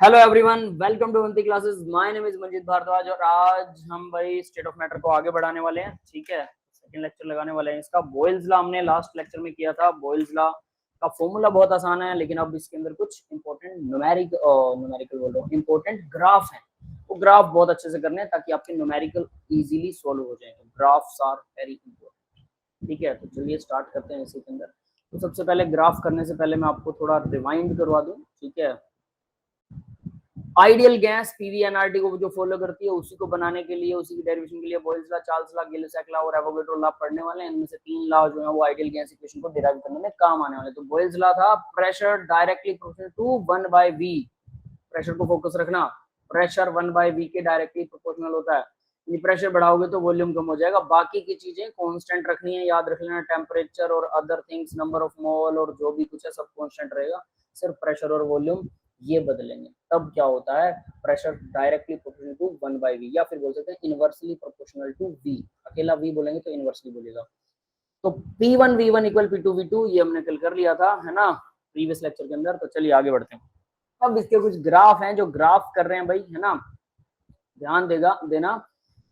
Hello everyone, welcome to Vanti classes. My name is Manjeet Bhardwaj और आज हम भाई स्टेट ऑफ मैटर को आगे बढ़ाने वाले हैं। ठीक है, सेकंड लेक्चर लगाने वाले हैं इसका। बॉयल्स लॉ हमने लास्ट लेक्चर में किया था। बॉयल्स लॉ का फॉर्मूला बहुत आसान है, लेकिन अब इसके अंदर कुछ इंपॉर्टेंट न्यूमेरिकल बोल रहा हूँ, इंपॉर्टेंट ग्राफ है। वो ग्राफ बहुत अच्छे से करने हैं ताकि आपके न्यूमेरिकल इजीली सॉल्व हो जाए। Graphs are very important. ठीक है, तो चलिए स्टार्ट करते हैं इसी के अंदर। तो सबसे पहले ग्राफ करने से पहले मैं आपको थोड़ा रिवाइंड करवा दूं। ठीक है, आइडियल गैस पीवी-एनआरटी को जो फॉलो करती है उसी को बनाने के लिए, उसी की डेरिवेशन के लिए Boyle's law, Charles law, Gibbs law और एवोगैड्रो लॉ पढ़ने वाले हैं। इनमें से तीन लॉ जो है वो आइडियल गैस इक्वेशन को डिराइव करने में काम आने वाले। तो बॉयल्स लॉ था pressure directly proportional to 1/v। Pressure को फोकस रखना, प्रेशर 1/v के डायरेक्टली प्रोपोर्शनल होता है। यदि प्रेशर बढ़ाओगे तो वॉल्यूम कम हो जाएगा। बाकी की चीजें कांस्टेंट रखनी है, याद रख लेना। टेम्परेचर और अदर थिंग्स, नंबर ऑफ मोल और जो भी कुछ है सब कांस्टेंट रहेगा। सिर्फ प्रेशर और वॉल्यूम ये बदलेंगे। तब क्या होता है, pressure directly proportional to 1/v, या फिर बोल सकते हैं इनवर्सली प्रोपोर्शनल टू v। अकेला v बोलेंगे तो इनवर्सली बोलेगा। तो P1 V1 equal P2 V2 ये हमने कल कर लिया था, है ना, प्रीवियस लेक्चर के अंदर। तो चलिए आगे बढ़ते हैं। अब इसके कुछ ग्राफ हैं जो ग्राफ कर रहे हैं भाई, है ना। ध्यान देना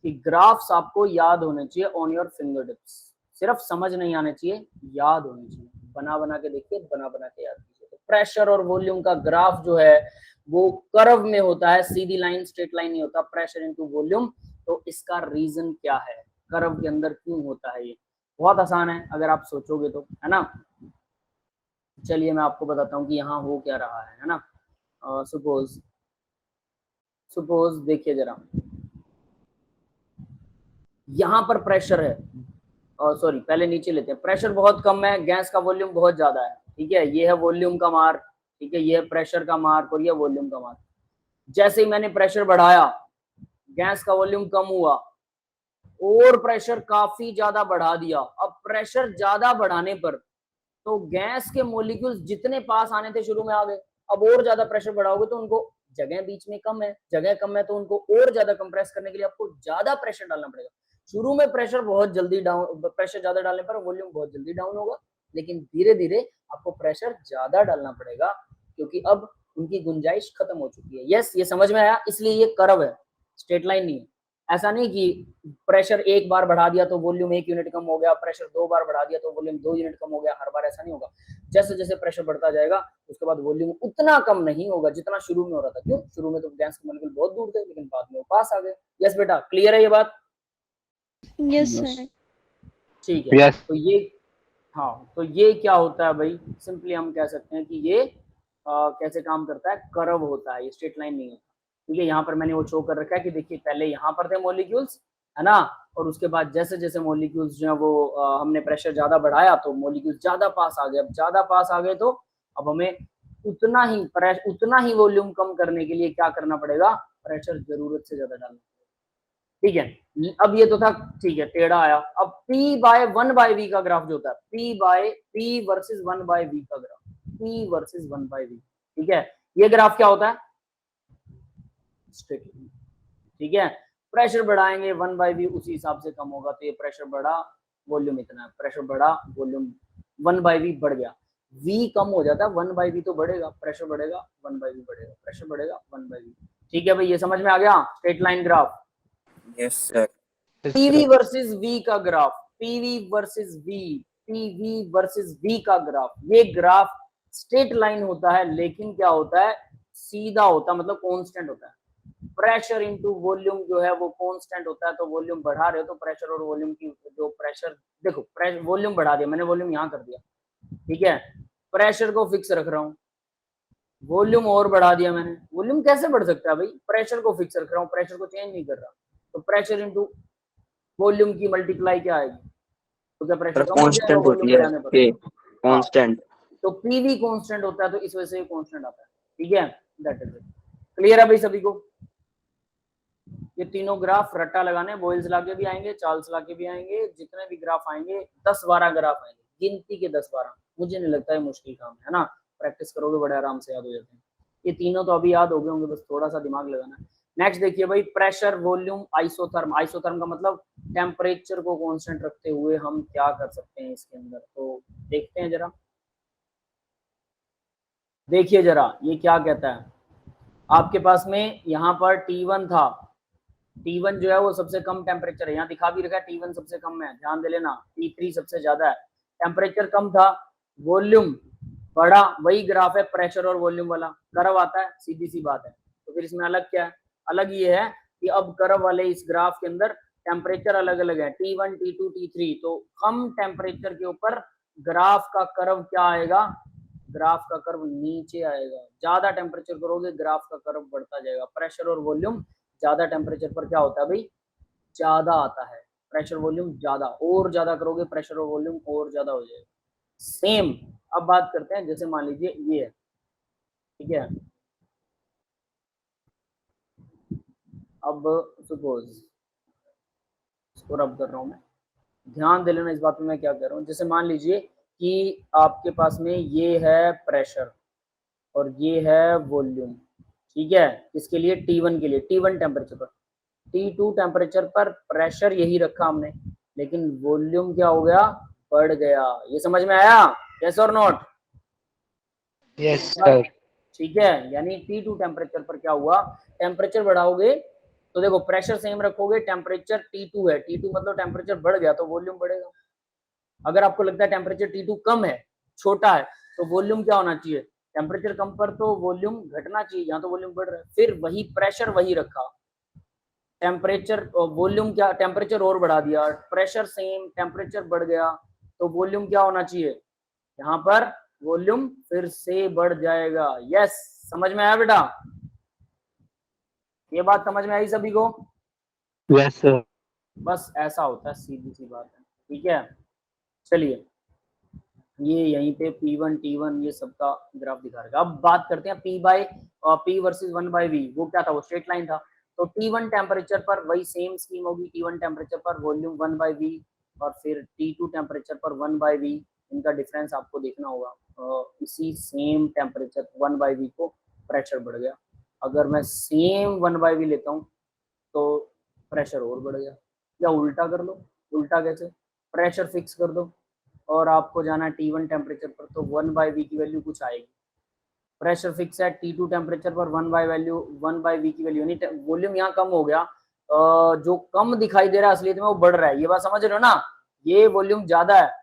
कि ग्राफ्स आपको याद होने चाहिए ऑन योर फिंगर टिप्स। सिर्फ समझ नहीं आने चाहिए, याद होने चाहिए। बना बना के देखिए, बना बना के याद कीजिए। तो प्रेशर और वॉल्यूम का ग्राफ जो है वो कर्व में होता है, सीधी लाइन, स्ट्रेट लाइन नहीं होता। Pressure into volume. तो इसका रीजन क्या है, कर्व के अंदर क्यों होता है? ये बहुत आसान है अगर आप सोचोगे तो, है ना। चलिए मैं आपको बताता हूँ कि यहाँ हो क्या रहा है ना। सपोज देखिए जरा, यहाँ पर प्रेशर है, सॉरी पहले नीचे लेते हैं। प्रेशर बहुत कम है, गैस का वॉल्यूम बहुत ज्यादा है। ठीक है, ये है वॉल्यूम का मार्क। ठीक है, ये है प्रेशर का मार्क और ये वॉल्यूम का मार्क। जैसे ही मैंने प्रेशर बढ़ाया, गैस का वॉल्यूम कम हुआ और प्रेशर काफी ज्यादा बढ़ा दिया। अब प्रेशर ज्यादा बढ़ाने पर तो गैस के मॉलिक्यूल्स जितने पास आने थे शुरू में आ गए। अब और ज्यादा प्रेशर बढ़ाओगे तो उनको जगह बीच में कम है, जगह कम है, तो उनको और ज्यादा कंप्रेस करने के लिए आपको ज्यादा प्रेशर डालना पड़ेगा। शुरू में प्रेशर बहुत जल्दी डाउन, प्रेशर ज्यादा डालने पर वॉल्यूम बहुत जल्दी डाउन होगा, लेकिन धीरे धीरे आपको प्रेशर ज्यादा डालना पड़ेगा क्योंकि अब उनकी गुंजाइश खत्म हो चुकी है। यस, ये समझ में आया। इसलिए ये कर्व है, स्ट्रेट लाइन नहीं है। ऐसा नहीं कि प्रेशर एक बार बढ़ा दिया तो वॉल्यूम 1 यूनिट कम हो गया, प्रेशर 2 बार बढ़ा दिया तो वॉल्यूम 2 यूनिट कम हो गया। हर बार ऐसा नहीं होगा। जैसे जैसे प्रेशर बढ़ता जाएगा उसके बाद वॉल्यूम उतना कम नहीं होगा जितना शुरू में हो रहा था। क्यों? शुरू में तो गैस के मॉलिक्यूल बहुत दूर थे, लेकिन बाद में वो पास आ गए। यस बेटा, क्लियर है ये बात? Yes sir. ठीक है। yes. तो ये, हाँ, तो ये क्या होता है भाई, सिंपली हम कह सकते हैं कि ये कैसे काम करता है, कर्व होता है, ये स्ट्रेट लाइन नहीं होता। ठीक है, यहाँ पर मैंने वो शो कर रखा है कि देखिए पहले यहाँ पर थे मॉलिक्यूल्स, है ना, और उसके बाद जैसे जैसे मॉलिक्यूल्स जो है वो हमने प्रेशर ज्यादा बढ़ाया तो मॉलिक्यूल्स ज्यादा पास आ गए। अब ज्यादा पास आ गए तो अब हमें उतना ही वॉल्यूम कम करने के लिए क्या करना पड़ेगा, प्रेशर जरूरत से ज्यादा डालना। ठीक है, अब ये तो था, ठीक है, टेढ़ा आया। अब P/1/v का ग्राफ जो होता है, P वर्सेस 1/v का ग्राफ, P वर्सेस 1/v। ठीक है, ये ग्राफ क्या होता है, स्ट्रेट लाइन। ठीक है, प्रेशर बढ़ाएंगे 1/v उसी हिसाब से कम होगा। तो ये प्रेशर बढ़ा, वॉल्यूम इतना है, प्रेशर बढ़ा, वॉल्यूम 1/v बढ़ गया। v कम हो जाता है, 1/v तो बढ़ेगा, प्रेशर बढ़ेगा 1/v बढ़ेगा, प्रेशर बढ़ेगा 1/v। ठीक है भाई, ये समझ में आ गया straight line graph. Yes sir. PV versus V का graph, PV versus V, PV versus V का ग्राफ। ये ग्राफ स्ट्रेट लाइन होता है, लेकिन क्या होता है, सीधा होता है, मतलब कांस्टेंट होता है। प्रेशर इनटू वॉल्यूम जो है वो कांस्टेंट होता है। तो वॉल्यूम बढ़ा रहे हो तो प्रेशर और वॉल्यूम की जो प्रेशर, देखो वॉल्यूम बढ़ा दिया मैंने, वॉल्यूम यहाँ कर दिया। ठीक है, प्रेशर को फिक्स रख रहा हूँ, वॉल्यूम और बढ़ा दिया मैंने। वॉल्यूम कैसे बढ़ सकता है भाई, प्रेशर को फिक्स रख रहा हूँ, प्रेशर को चेंज नहीं कर रहा। तो प्रेशर इनटू वॉल्यूम की मल्टीप्लाई क्या आएगी, तो क्या प्रेशर कम हो जाएगा कांस्टेंट वॉल्यूम होती है बढ़ाने पर? ये, हाँ, कांस्टेंट। तो पीवी कांस्टेंट होता है, तो इस वजह से कांस्टेंट आता है। ठीक है, दैट इज इट। क्लियर है भाई सभी को? ये तीनों ग्राफ रट्टा लगाने, बॉयल्स लॉ के भी आएंगे, चार्ल्स लॉ के भी आएंगे, जितने भी ग्राफ आएंगे 10-12 ग्राफ आएंगे, गिनती के 10-12। मुझे नहीं लगता है मुश्किल काम है ना, प्रैक्टिस करोगे बड़े आराम से याद हो जाते हैं। ये तीनों तो अभी याद हो गए होंगे, बस थोड़ा सा दिमाग लगाना है। नेक्स्ट देखिए भाई, प्रेशर वॉल्यूम आइसोथर्म। आइसोथर्म का मतलब टेम्परेचर को कांस्टेंट रखते हुए हम क्या कर सकते हैं इसके अंदर, तो देखते हैं जरा। देखिए जरा ये क्या कहता है, आपके पास में यहाँ पर T1 था, T1 जो है वो सबसे कम टेम्परेचर है, यहाँ दिखा भी रखा है T1 सबसे कम है, ध्यान दे लेना। T3 सबसे ज्यादा है, टेम्परेचर कम था, वॉल्यूम बड़ा, वही ग्राफ है प्रेशर और वॉल्यूम वाला, कर्व आता है, सीधी सी बात है। तो फिर इसमें अलग क्या है? अलग ये है कि अब कर्व वाले इस ग्राफ के अंदर टेम्परेचर अलग अलग है, T1 T2 T3। तो कम टेम्परेचर के ऊपर ग्राफ का कर्व क्या आएगा? ग्राफ का कर्व नीचे आएगा। ज्यादा टेम्परेचर करोगे ग्राफ का कर्व बढ़ता जाएगा। प्रेशर और वॉल्यूम ज्यादा टेम्परेचर पर क्या होता है भाई? ज्यादा आता है। प्रेशर वॉल्यूम ज्यादा, और ज्यादा करोगे प्रेशर और वॉल्यूम और ज्यादा हो जाएगा। सेम। अब बात करते हैं, जैसे मान लीजिए ये है, ठीक है, अब सपोज इसको रब कर रहा हूं मैं, ध्यान दे लेना इस बात में मैं क्या कह रहा हूँ। जैसे मान लीजिए कि आपके पास में ये है प्रेशर और ये है वॉल्यूम, ठीक है, इसके लिए T1 के लिए, T1 टेम्परेचर पर, T2 टेम्परेचर पर प्रेशर यही रखा हमने, लेकिन वॉल्यूम क्या हो गया? बढ़ गया। ये समझ में आया? यस और नॉट? Yes sir. ठीक है, यानी T2 टेम्परेचर पर क्या हुआ? टेम्परेचर बढ़ाओगे तो देखो प्रेशर सेम रखोगे, टेम्परेचर T2 है, T2 मतलब टेम्परेचर बढ़ गया तो वॉल्यूम बढ़ेगा। अगर आपको लगता है टेम्परेचर T2 कम है, छोटा है, तो वॉल्यूम क्या होना चाहिए? टेम्परेचर कम पर तो वॉल्यूम घटना चाहिए, यहाँ तो वॉल्यूम बढ़ रहा है। फिर वही प्रेशर वही रखा, टेम्परेचर वॉल्यूम क्या, टेम्परेचर और बढ़ा दिया, प्रेशर सेम, टेम्परेचर बढ़ गया, तो वॉल्यूम क्या होना चाहिए? यहाँ पर वॉल्यूम फिर से बढ़ जाएगा। यस, समझ में आया बेटा? ये बात समझ में आई सभी को? Yes sir. बस ऐसा होता है, सीधी सी बात है। ठीक है, चलिए ये यहीं पे P1 T1 ये सबका ग्राफ दिखा रहा है। अब बात करते हैं P वर्सेस 1/V। वो क्या था? वो स्ट्रेट लाइन था। तो T1 टेम्परेचर पर वही सेम स्कीम होगी, T1 टेम्परेचर पर वॉल्यूम 1/V, और फिर T2 टेम्परेचर पर 1/V। इनका डिफरेंस आपको देखना होगा। इसी सेम टेम्परेचर 1/V को प्रेशर बढ़ गया। अगर मैं सेम 1/V लेता हूँ तो प्रेशर और बढ़ गया, या उल्टा कर लो। उल्टा कैसे? प्रेशर फिक्स कर दो और आपको जाना है T1 टेम्परेचर पर, तो 1/V की वैल्यू कुछ आएगी। प्रेशर फिक्स है, T2 टेम्परेचर पर 1/V की वैल्यू, यानी वॉल्यूम यहाँ कम हो गया। जो कम दिखाई दे रहा है असलियत में वो बढ़ रहा है। ये बात समझ रहे हो ना? ये वॉल्यूम ज्यादा है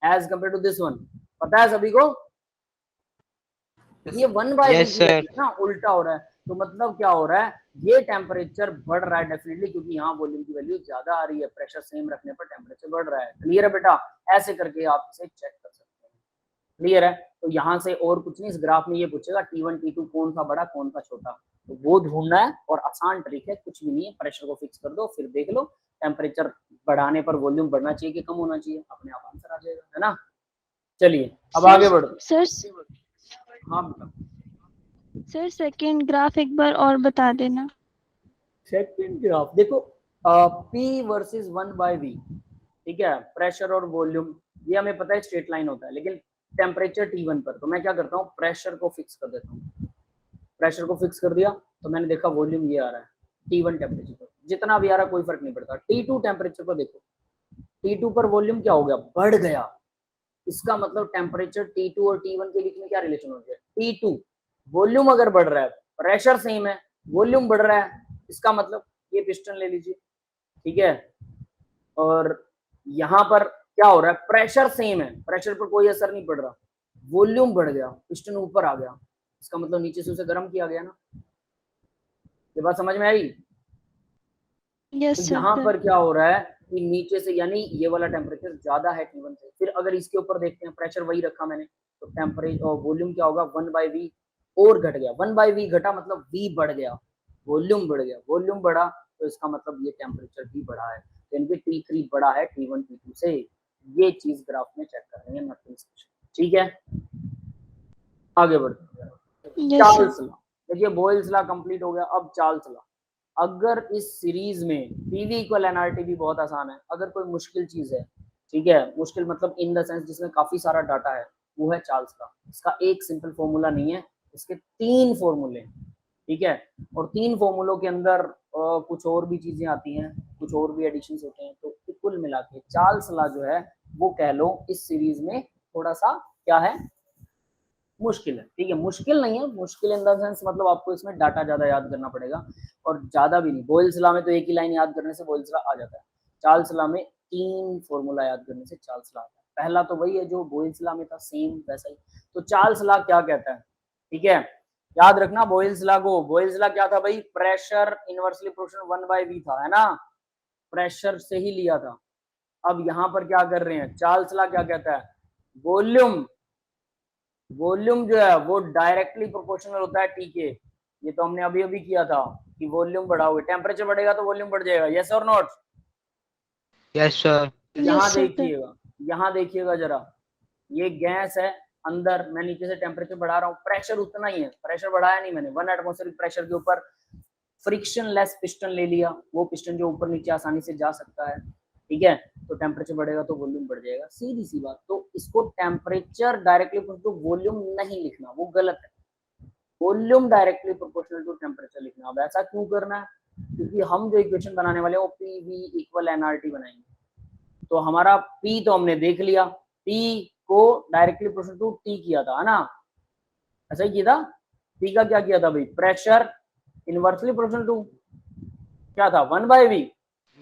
as compare to this one. पता है सभी को? ये 1/V यस की सर। वैल्यू ना, उल्टा हो रहा है। तो मतलब क्या हो रहा है? ये टेम्परेचर बढ़ रहा है डेफिनेटली, क्योंकि यहाँ वॉल्यूम की वैल्यू ज्यादा आ रही है, प्रेशर सेम रखने पर टेम्परेचर बढ़ रहा है। क्लियर है बेटा? ऐसे करके आप इसे चेक कर सकते हैं। क्लियर है? तो यहाँ से और कुछ नहीं, इस ग्राफ में ये पूछेगा T1 T2 कौन सा बड़ा कौन सा छोटा, तो वो ढूंढना है। और आसान ट्रिक है, कुछ भी नहीं है, प्रेशर को फिक्स कर दो, फिर देख लो टेम्परेचर बढ़ाने पर वॉल्यूम बढ़ना चाहिए कि कम होना चाहिए, अपने आप आंसर आ जाएगा, है ना? चलिए अब आगे बढ़ो। सर हाँ बेटा, सर सेकंड ग्राफ एक बार और बता देना। सेकंड ग्राफ देखो, P वर्सेस 1/V, ठीक है, प्रेशर और वॉल्यूम, ये हमें पता है स्ट्रेट लाइन होता है, लेकिन टेम्परेचर T1 पर, तो मैं क्या करता हूँ? प्रेशर को फिक्स कर देता हूँ। प्रेशर को फिक्स कर दिया तो मैंने देखा वॉल्यूम ये आ रहा है T1 टेम्परेचर पर, जितना भी आ रहा है कोई फर्क नहीं पड़ता। T2 टेम्परेचर पर देखो, T2 पर वॉल्यूम क्या हो गया? बढ़ गया। इसका मतलब टेम्परेचर T2 और T1 के बीच में क्या रिलेशन हो गया? T2 वॉल्यूम अगर बढ़ रहा है, प्रेशर सेम है, वॉल्यूम बढ़ रहा है, इसका मतलब ये पिस्टन ले लीजिए, ठीक है, और यहाँ पर क्या हो रहा है? प्रेशर सेम है, प्रेशर पर कोई असर नहीं पड़ रहा, वॉल्यूम बढ़ गया, पिस्टन ऊपर आ गया, इसका मतलब नीचे से उसे गर्म किया गया ना। ये बात समझ में आई? यस तो सर। यहाँ पर क्या हो रहा है कि नीचे से, यानी ये वाला टेम्परेचर ज्यादा है T1 से। फिर अगर इसके ऊपर देखते हैं, प्रेशर वही रखा मैंने, तो टेम्परेचर और वॉल्यूम क्या होगा? 1/V और घट गया। 1/V घटा मतलब V बढ़ गया, वॉल्यूम बढ़ गया, वॉल्यूम बढ़ा तो इसका मतलब ये टेम्परेचर भी बढ़ा है, तो इनके T3 बड़ा है T1 T2 से। ये चीज ग्राफ में चेक कर रहे हैं, नथिंग स्पेशल। ठीक है, आगे बढ़ते हैं। Yes Charles sir. लॉ, देखिए बॉयल्स लॉ कंप्लीट हो गया, अब चार्ल्स लॉ। अगर इस सीरीज में PV इक्वल NRT भी बहुत आसान है, अगर कोई मुश्किल चीज है, ठीक है, मुश्किल मतलब इन द सेंस जिसमें काफी सारा डाटा है, वो है चार्ल्स का। इसका एक सिंपल फॉर्मूला नहीं है, इसके 3 फॉर्मूले हैं, ठीक है, और 3 फॉर्मूलों के अंदर कुछ और भी चीजें आती हैं, कुछ और भी एडिशन होते हैं, तो कुल मिला के चार्ल्स लॉ जो है वो कह लो इस सीरीज में थोड़ा सा क्या है, मुश्किल है, ठीक है, मुश्किल नहीं है, मुश्किल इन द सेंस मतलब आपको इसमें डाटा ज्यादा याद करना पड़ेगा और ज्यादा भी नहीं। बोयल्स लॉ में तो एक ही लाइन याद करने से बोयल्स लॉ आ जाता है, चार्ल्स लॉ में 3 फॉर्मूला याद करने से चार्ल्स लॉ आता है। पहला तो वही है जो बोयल्स लॉ में था, सेम वैसा ही। तो चार्ल्स लॉ क्या कहता है, ठीक है, याद रखना बोयल्स लॉ को। बोयल्स लॉ क्या था भाई, प्रेशर इनवर्सली प्रोपोर्शनल 1/v था, है ना, प्रेशर से ही लिया था। अब यहाँ पर क्या कर रहे हैं, चार्ल्स लॉ क्या कहता है, वॉल्यूम, वॉल्यूम जो है वो डायरेक्टली प्रोपोर्शनल होता है टी के। ये तो हमने अभी अभी किया था कि वॉल्यूम बढ़ाओगे, टेम्परेचर बढ़ेगा तो वॉल्यूम बढ़ जाएगा, यस और नॉट। Yes, sir. यहाँ Yes, sir. देखिएगा, यहाँ देखिएगा जरा, ये गैस है अंदर, मैं नीचे से टेम्परेचर बढ़ा रहा हूँ, प्रेशर उतना ही है, प्रेशर बढ़ाया नहीं मैंने, 1 एटमॉस्फेरिक प्रेशर के ऊपर फ्रिक्शन लेस पिस्टन ले लिया, वो पिस्टन जो ऊपर नीचे आसानी से जा सकता है, ठीक है, तो टेम्परेचर बढ़ेगा तो वॉल्यूम बढ़ जाएगा, सीधी सी बात। तो इसको टेम्परेचर डायरेक्टली तो वॉल्यूम नहीं लिखना, वो गलत है, volume directly proportional to temperature लिखना। अब ऐसा क्यों करना है, क्योंकि हम जो इक्वेशन बनाने वाले हैं वो पीवी इक्वल एनआरटी बनाएंगे। तो हमारा P तो हमने देख लिया, P को डायरेक्टली प्रोपोर्शनल टू T किया था, है ना, ऐसा ही किया था। P का क्या किया था भाई, प्रेशर इनवर्सली प्रोपोर्शनल टू क्या था, 1/v।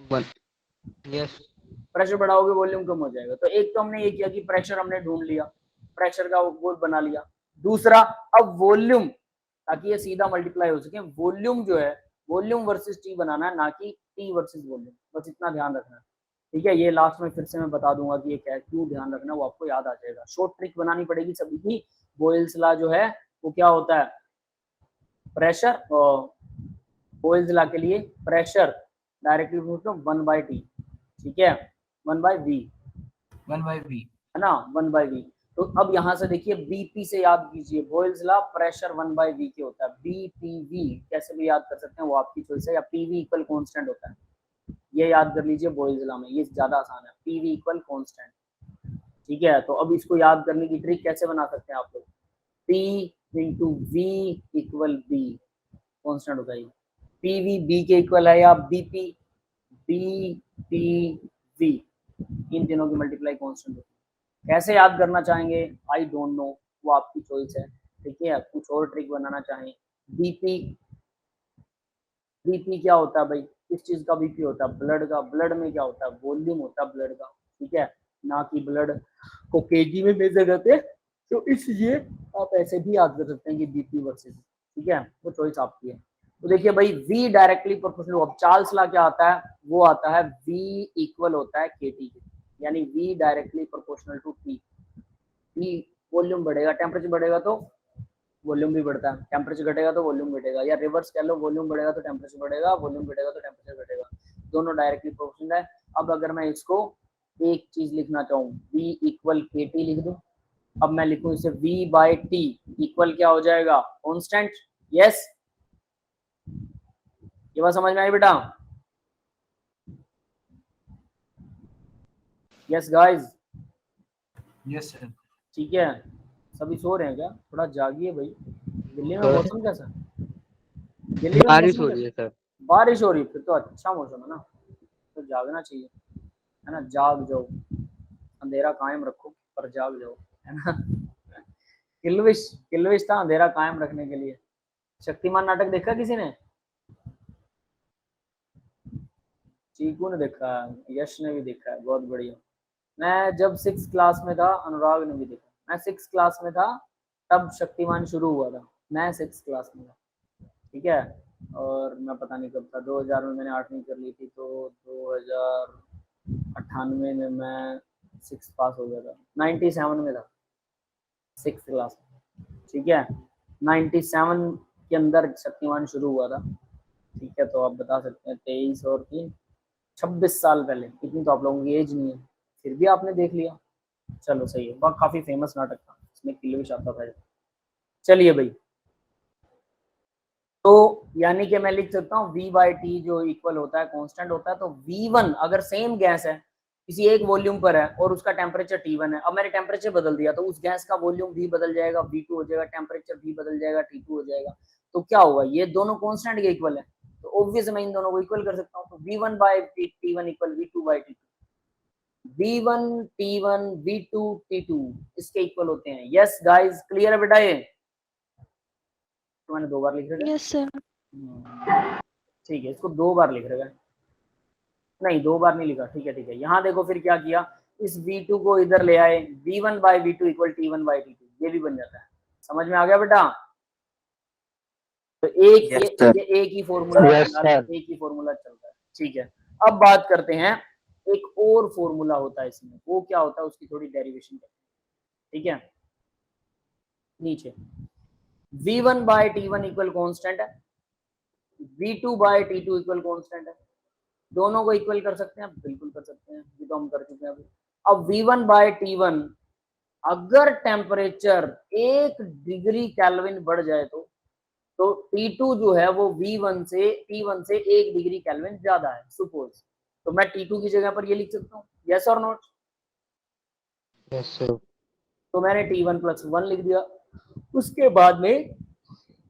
1. Yes. प्रेशर बढ़ाओगे वॉल्यूम कम हो जाएगा। तो एक तो हमने ये किया कि प्रेशर हमने ढूंढ लिया, प्रेशर का वो बना लिया। दूसरा, अब वॉल्यूम, ताकि ये सीधा मल्टीप्लाई हो सके, वॉल्यूम जो है वॉल्यूम वर्सेस टी बनाना है, ना कि टी वर्सेस वॉल्यूम, बस इतना ध्यान रखना है, ठीक है। ये लास्ट में फिर से मैं बता दूंगा कि ये क्या क्यों ध्यान रखना, वो आपको याद आ जाएगा। शॉर्ट ट्रिक बनानी पड़ेगी सभी की। बोयल्स लॉ जो है वो क्या होता है, प्रेशर, बोयल्स लॉ के लिए प्रेशर डायरेक्टली 1/t, ठीक है, 1/v, 1/v। है ना, 1/v। तो अब यहाँ से देखिए बीपी से याद कीजिए, बोयल्स लॉ प्रेशर 1/v के होता है, बीपीवी कैसे भी याद कर सकते हैं वो आपकी चॉइस है, या पीवी इक्वल कांस्टेंट होता है, ये याद कर लीजिए बोयल्स लॉ में, ये ज्यादा आसान है, पीवी इक्वल कांस्टेंट, ठीक है। तो अब इसको याद करने की ट्रिक कैसे बना सकते हैं आप लोग, P into V equal B, constant होता है, पीवी बी के इक्वल है, या बीपी बी पी वी, इन तीनों की मल्टीप्लाई कांस्टेंट होती है। कैसे याद करना चाहेंगे आई डोंट नो, वो आपकी चॉइस है, ठीक है। कुछ और ट्रिक बनाना चाहें, बीपी, बीपी क्या होता है भाई, किस चीज का बीपी होता है, ब्लड का, ब्लड में क्या होता है, वॉल्यूम होता है ब्लड का, ठीक है, ना कि ब्लड को केजी में मेजर करते हैं। तो इसलिए आप ऐसे भी याद कर सकते हैं कि बीपी वर्सेस, ठीक है, वो चॉइस आपकी है। तो देखिए भाई V डायरेक्टली प्रोपोर्शनल, अब चार्ल्स लॉ क्या आता है, वो आता है V इक्वल होता है KT के, यानी V directly proportional to T। T volume बढ़ेगा, टेम्परेचर बढ़ेगा तो वॉल्यूम भी बढ़ता है, टेम्परेचर घटेगा तो वॉल्यूम घटेगा, या रिवर्स कह लो, वॉल्यूम बढ़ेगा तो टेम्परेचर बढ़ेगा, वॉल्यूम घटेगा तो टेम्परेचर घटेगा, दोनों डायरेक्टली प्रोपोर्शनल है। अब अगर मैं इसको एक चीज लिखना चाहूँ, V इक्वल KT लिख दूं, अब मैं लिखूं इसे V/T इक्वल क्या हो जाएगा, कांस्टेंट, यस, ये बात समझ में आई बेटा, यस गाइस, यस सर। ठीक है। सभी सो रहे हैं क्या, थोड़ा जागिए भाई। दिल्ली में सर। मौसम कैसा है, दिल्ली में बारिश मौसम हो कैसा रही है सर। बारिश हो रही है, फिर तो अच्छा मौसम है ना, तो जागना चाहिए, है ना, जाग जाओ, अंधेरा कायम रखो पर जाग जाओ, है ना। किल्विश, किल्विश था अंधेरा कायम रखने के लिए। शक्तिमान नाटक देखा किसी ने, चीकू ने देखा है, यश ने भी देखा है, बहुत बढ़िया। मैं जब 6 क्लास में था, अनुराग ने भी देखा, मैं 6 क्लास में था तब शक्तिमान शुरू हुआ था, मैं 6 क्लास में था, ठीक है। और मैं पता नहीं कब था, 2000 में मैंने 8वीं कर ली थी, तो 2098 में मैं 6 पास हो गया था, 97 में था 6 क्लास में, ठीक है, 97 के अंदर शक्तिमान शुरू हुआ था, ठीक है। तो आप बता सकते हैं 23 और 3 26 साल पहले, इतनी तो आप लोगों की एज नहीं है, फिर भी आपने देख लिया, चलो सही है, वह काफी फेमस नाटक था, इसमें किल्विश आता था। चलिए भाई, तो यानी कि मैं लिख सकता हूँ V/T जो इक्वल होता है कांस्टेंट होता है, तो V1 अगर सेम गैस है किसी एक वॉल्यूम पर है और उसका टेम्परेचर T1 है, अब मैंने टेम्परेचर बदल दिया तो उस गैस का वॉल्यूम V बदल जाएगा, V2 हो जाएगा, टेम्परेचर V बदल जाएगा, T2 हो जाएगा। तो क्या होगा, ये दोनों कांस्टेंट के इक्वल है, तो ऑब्वियस मैं इन दोनों को इक्वल कर सकता हूँ, तो V1/T1 equal V2/T2, V1 T1 V2 T2 इसके इक्वल होते हैं। यस गाइस, क्लियर है बेटा? ये तो मैंने 2 बार लिख रखा है। Yes, sir. ठीक है, इसको 2 बार लिख रखा है, नहीं 2 बार नहीं लिखा। ठीक है ठीक है, यहाँ देखो फिर क्या किया, इस V2 को इधर ले आए, V1 by V2 equal T1 by T2, ये भी बन जाता है। समझ में आ गया बेटा? तो एक ये एक ही फॉर्मूला एक ही फॉर्मूला चलता है। ठीक है, अब बात करते हैं, एक और फॉर्मूला होता है इसमें, वो क्या होता है उसकी थोड़ी डेरिवेशन करते हैं। ठीक है, नीचे V1 by T1 equal constant है, V2 by T2 equal constant है। दोनों को इक्वल कर सकते हैं? बिल्कुल कर सकते हैं, ये तो हम कर चुके हैं अभी। अब V1 by T1 अगर टेम्परेचर 1 डिग्री केल्विन बढ़ जाए तो T2 जो है वो V1 से T1 से 1 डिग्री केल्विन ज्यादा है सपोज, तो मैं T2 की जगह पर ये लिख सकता हूँ, यस और नॉट? Yes sir. तो मैंने T1 + 1 लिख दिया। उसके बाद में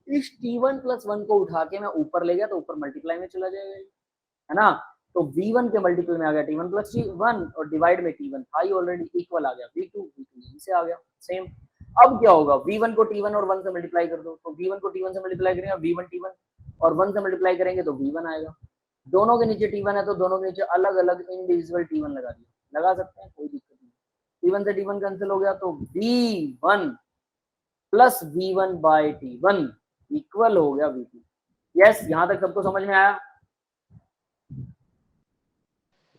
इस T1 + 1 को उठा के मैं ऊपर ले गया तो ऊपर मल्टीप्लाई में चला जाएगा, है ना? तो V1 के मल्टीपल में आ गया T1 + T1 और डिवाइड में T1 था ही ऑलरेडी, इक्वल आ गया V2 यहीं से आ गया सेम। अब क्या होगा, V1 को T1 और 1 से मल्टीप्लाई कर दो, तो V1 को T1 से मल्टीप्लाई करेंगे V1 T1 और 1 से मल्टीप्लाई करेंगे तो V1 आएगा। दोनों के नीचे T1 है तो दोनों के नीचे अलग अलग इंडिविजुअल T1 लगा दिया, लगा सकते हैं, कोई दिक्कत नहीं। T1 से T1 कैंसिल हो गया तो V1 + V1 by T1 equal हो गया V2। यस, यहां तक सबको समझ में आया?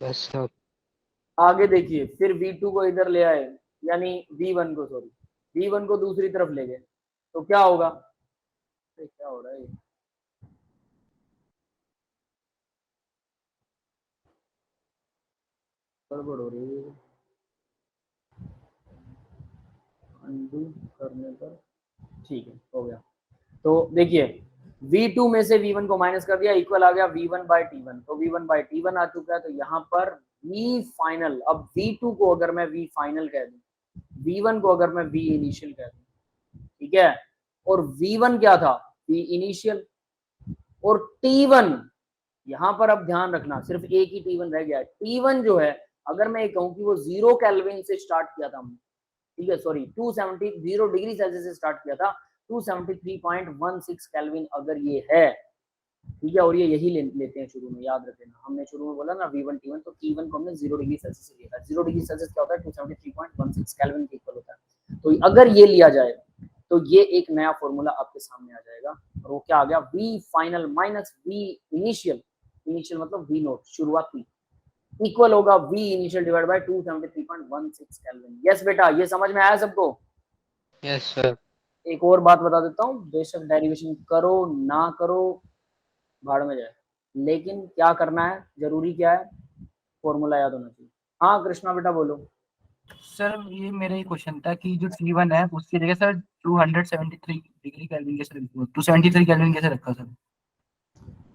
Yes sir. आगे देखिए, फिर V2 को इधर ले आए, यानी V1 को दूसरी तरफ ले गए, तो क्या होगा? क्या हो रहा है, गड़बड़ हो रही है, अनडू करने पर ठीक है, हो गया। तो देखिए V2 में से V1 को माइनस कर दिया, इक्वल आ गया V1 by T1, तो V1 by T1 आ चुका है। तो यहाँ पर V फाइनल, अब V2 को अगर मैं V फाइनल कह दूं, V1 को अगर मैं V इनिशियल कह दूं, ठीक है, और V1 क्या था, V इनिशियल, और T1 यहाँ पर अब ध्यान रखना सिर्फ एक ही T1 रह गया। T1 जो है अगर मैं ये कहूँ कि वो 0 केल्विन से स्टार्ट किया था हमने, ठीक है, सॉरी 270 डिग्री सेल्सियस से स्टार्ट किया था, 273.16 केल्विन अगर ये है, ठीक है, और ये यही लेते हैं शुरू में, याद रखना हमने शुरू में बोला ना V1 T1, तो T1 को हमने 0 डिग्री सेल्सियस से लिया था। 0 डिग्री सेल्सियस क्या होता है, 273.16 केल्विन के इक्वल होता है। तो अगर ये लिया जाए तो ये एक नया फॉर्मूला आपके सामने आ जाएगा, और वो क्या आ गया, V final minus V initial, initial मतलब V नोट शुरुआती, इक्वल होगा V initial divide by 273.16 kelvin. Yes बेटा, ये समझ में आया सबको? Yes sir. एक और बात बता देता हूँ, बेशक डेरिवेशन करो ना करो भाड़ में जाए, लेकिन क्या करना है, जरूरी क्या है, फॉर्मूला याद होना चाहिए। हाँ कृष्णा बेटा बोलो। सर ये मेरा ही क्वेश्चन था कि जो T1 है उसकी जगह सर 273 डिग्री केल्विन कैसे 273 केल्विन कैसे रखा सर?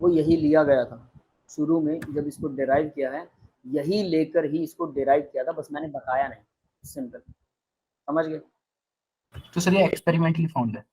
वो यही लिया गया था शुरू में जब इसको डिराइव किया है, यही लेकर ही इसको डिराइव किया था, बस मैंने बताया नहीं, सिंपल, समझ गए? तो सर ये एक्सपेरिमेंटली फाउंड है?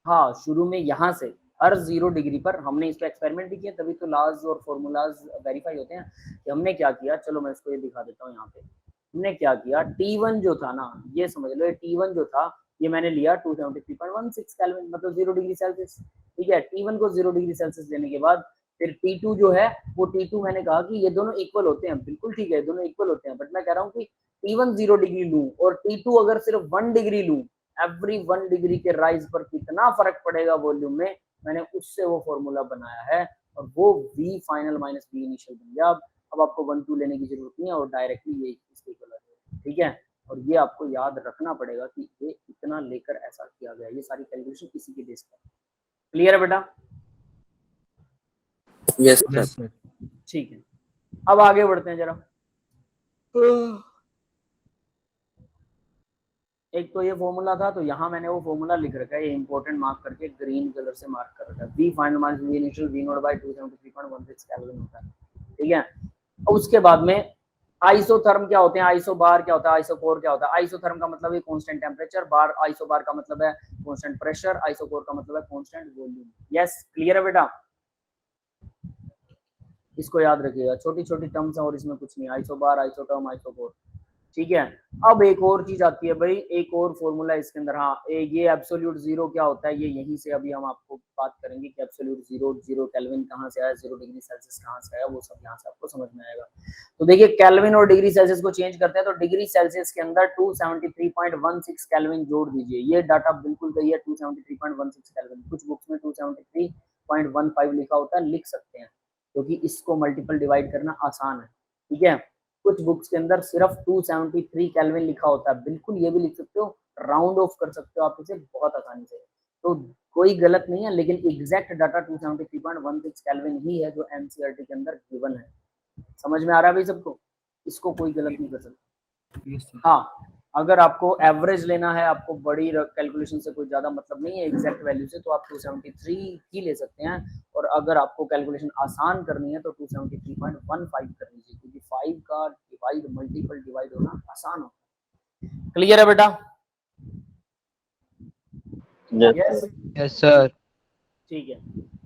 हाँ, शुरू में यहाँ से हर 0 डिग्री पर हमने इसका एक्सपेरिमेंट भी किया, तभी तो लॉज और फॉर्मूलाज वेरीफाई होते हैं कि हमने क्या किया। चलो मैं इसको ये दिखा देता हूँ, यहाँ पे हमने क्या किया, T1 जो था ना, ये समझ लो, ये T1 जो था ये मैंने लिया 273.16 केल्विन मतलब 0 डिग्री सेल्सियस, ठीक है। T1 को 0 डिग्री सेल्सियस लेने के बाद फिर T2 जो है वो T2 मैंने कहा कि ये दोनों इक्वल होते हैं, बिल्कुल ठीक है, दोनों इक्वल होते हैं, बट मैं कह रहा हूँ कि T1 0 डिग्री लूं और T2 अगर सिर्फ 1 डिग्री लूं, एवरी 1 डिग्री के राइज पर कितना फर्क पड़ेगा वॉल्यूम में, मैंने उससे वो फॉर्मूला बनाया है, और वो V final minus V initial बन गया। अब आपको 1 2 लेने की जरूरत नहीं है और डायरेक्टली ये इसके इक्वल आ जाएगा, ठीक है। और ये आपको याद रखना पड़ेगा कि ये इतना लेकर ऐसा किया गया, ये सारी कैलकुलेशन इसी के बेस पर। क्लियर है बेटा? Yes sir. ठीक है, अब आगे बढ़ते हैं जरा। एक तो ये फॉर्मूला था, तो यहाँ मैंने वो फॉर्मूला लिख रखा है, ये इंपॉर्टेंट मार्क करके ग्रीन कलर से मार्क कर रखा है, V final minus V initial V naught by 273.16 kelvin होता है, ठीक है। और उसके बाद में आइसोथर्म क्या होते हैं, आइसोबार क्या होता है, आइसोकोर क्या होता है। आइसोथर्म का मतलब है कांस्टेंट टेम्परेचर, बार आइसोबार का मतलब है कांस्टेंट प्रेशर, आइसोकोर का मतलब है कांस्टेंट वॉल्यूम। यस, क्लियर है बेटा? इसको याद रखिएगा, छोटी छोटी टर्म्स हैं और इसमें कुछ नहीं, आइसोबार, आइसोटर्म, आइसोकोर, ठीक है। अब एक और चीज आती है भाई, एक और फॉर्मूला इसके अंदर, हाँ ये एब्सोल्यूट जीरो क्या होता है, ये यहीं से अभी हम आपको बात करेंगे कि एब्सोल्यूट जीरो, जीरो केल्विन कहाँ से आया, 0 डिग्री सेल्सियस कहाँ से आया, वो सब यहाँ से आपको समझ में आएगा। तो देखिए केल्विन और डिग्री सेल्सियस को चेंज करते हैं, तो डिग्री सेल्सियस के अंदर 273.16 केल्विन जोड़ दीजिए, ये डाटा बिल्कुल सही है, 273.16 केल्विन। कुछ बुक्स में 273.15 लिखा होता है, लिख सकते हैं क्योंकि इसको मल्टीपल डिवाइड करना आसान है, ठीक है। कुछ बुक्स के अंदर सिर्फ 273 केल्विन लिखा होता है, बिल्कुल ये भी लिख सकते हो, राउंड ऑफ कर सकते हो आप इसे बहुत आसानी से, तो कोई गलत नहीं है, लेकिन एग्जैक्ट डाटा 273.16 केल्विन ही है जो एनसीईआरटी के अंदर गिवन है। समझ में आ रहा है भाई सबको, इसको कोई गलत नहीं कर सकता। हाँ, अगर आपको एवरेज लेना है, आपको बड़ी कैलकुलेशन से कोई ज्यादा मतलब नहीं है एग्जैक्ट वैल्यू से, तो आप 273 ही ले सकते हैं, और अगर आपको कैलकुलेशन आसान करनी है तो 273.15 कर लीजिए, क्योंकि 5 का डिवाइड मल्टीपल डिवाइड होना आसान होता है। क्लियर है बेटा? Yes yes sir. ठीक है,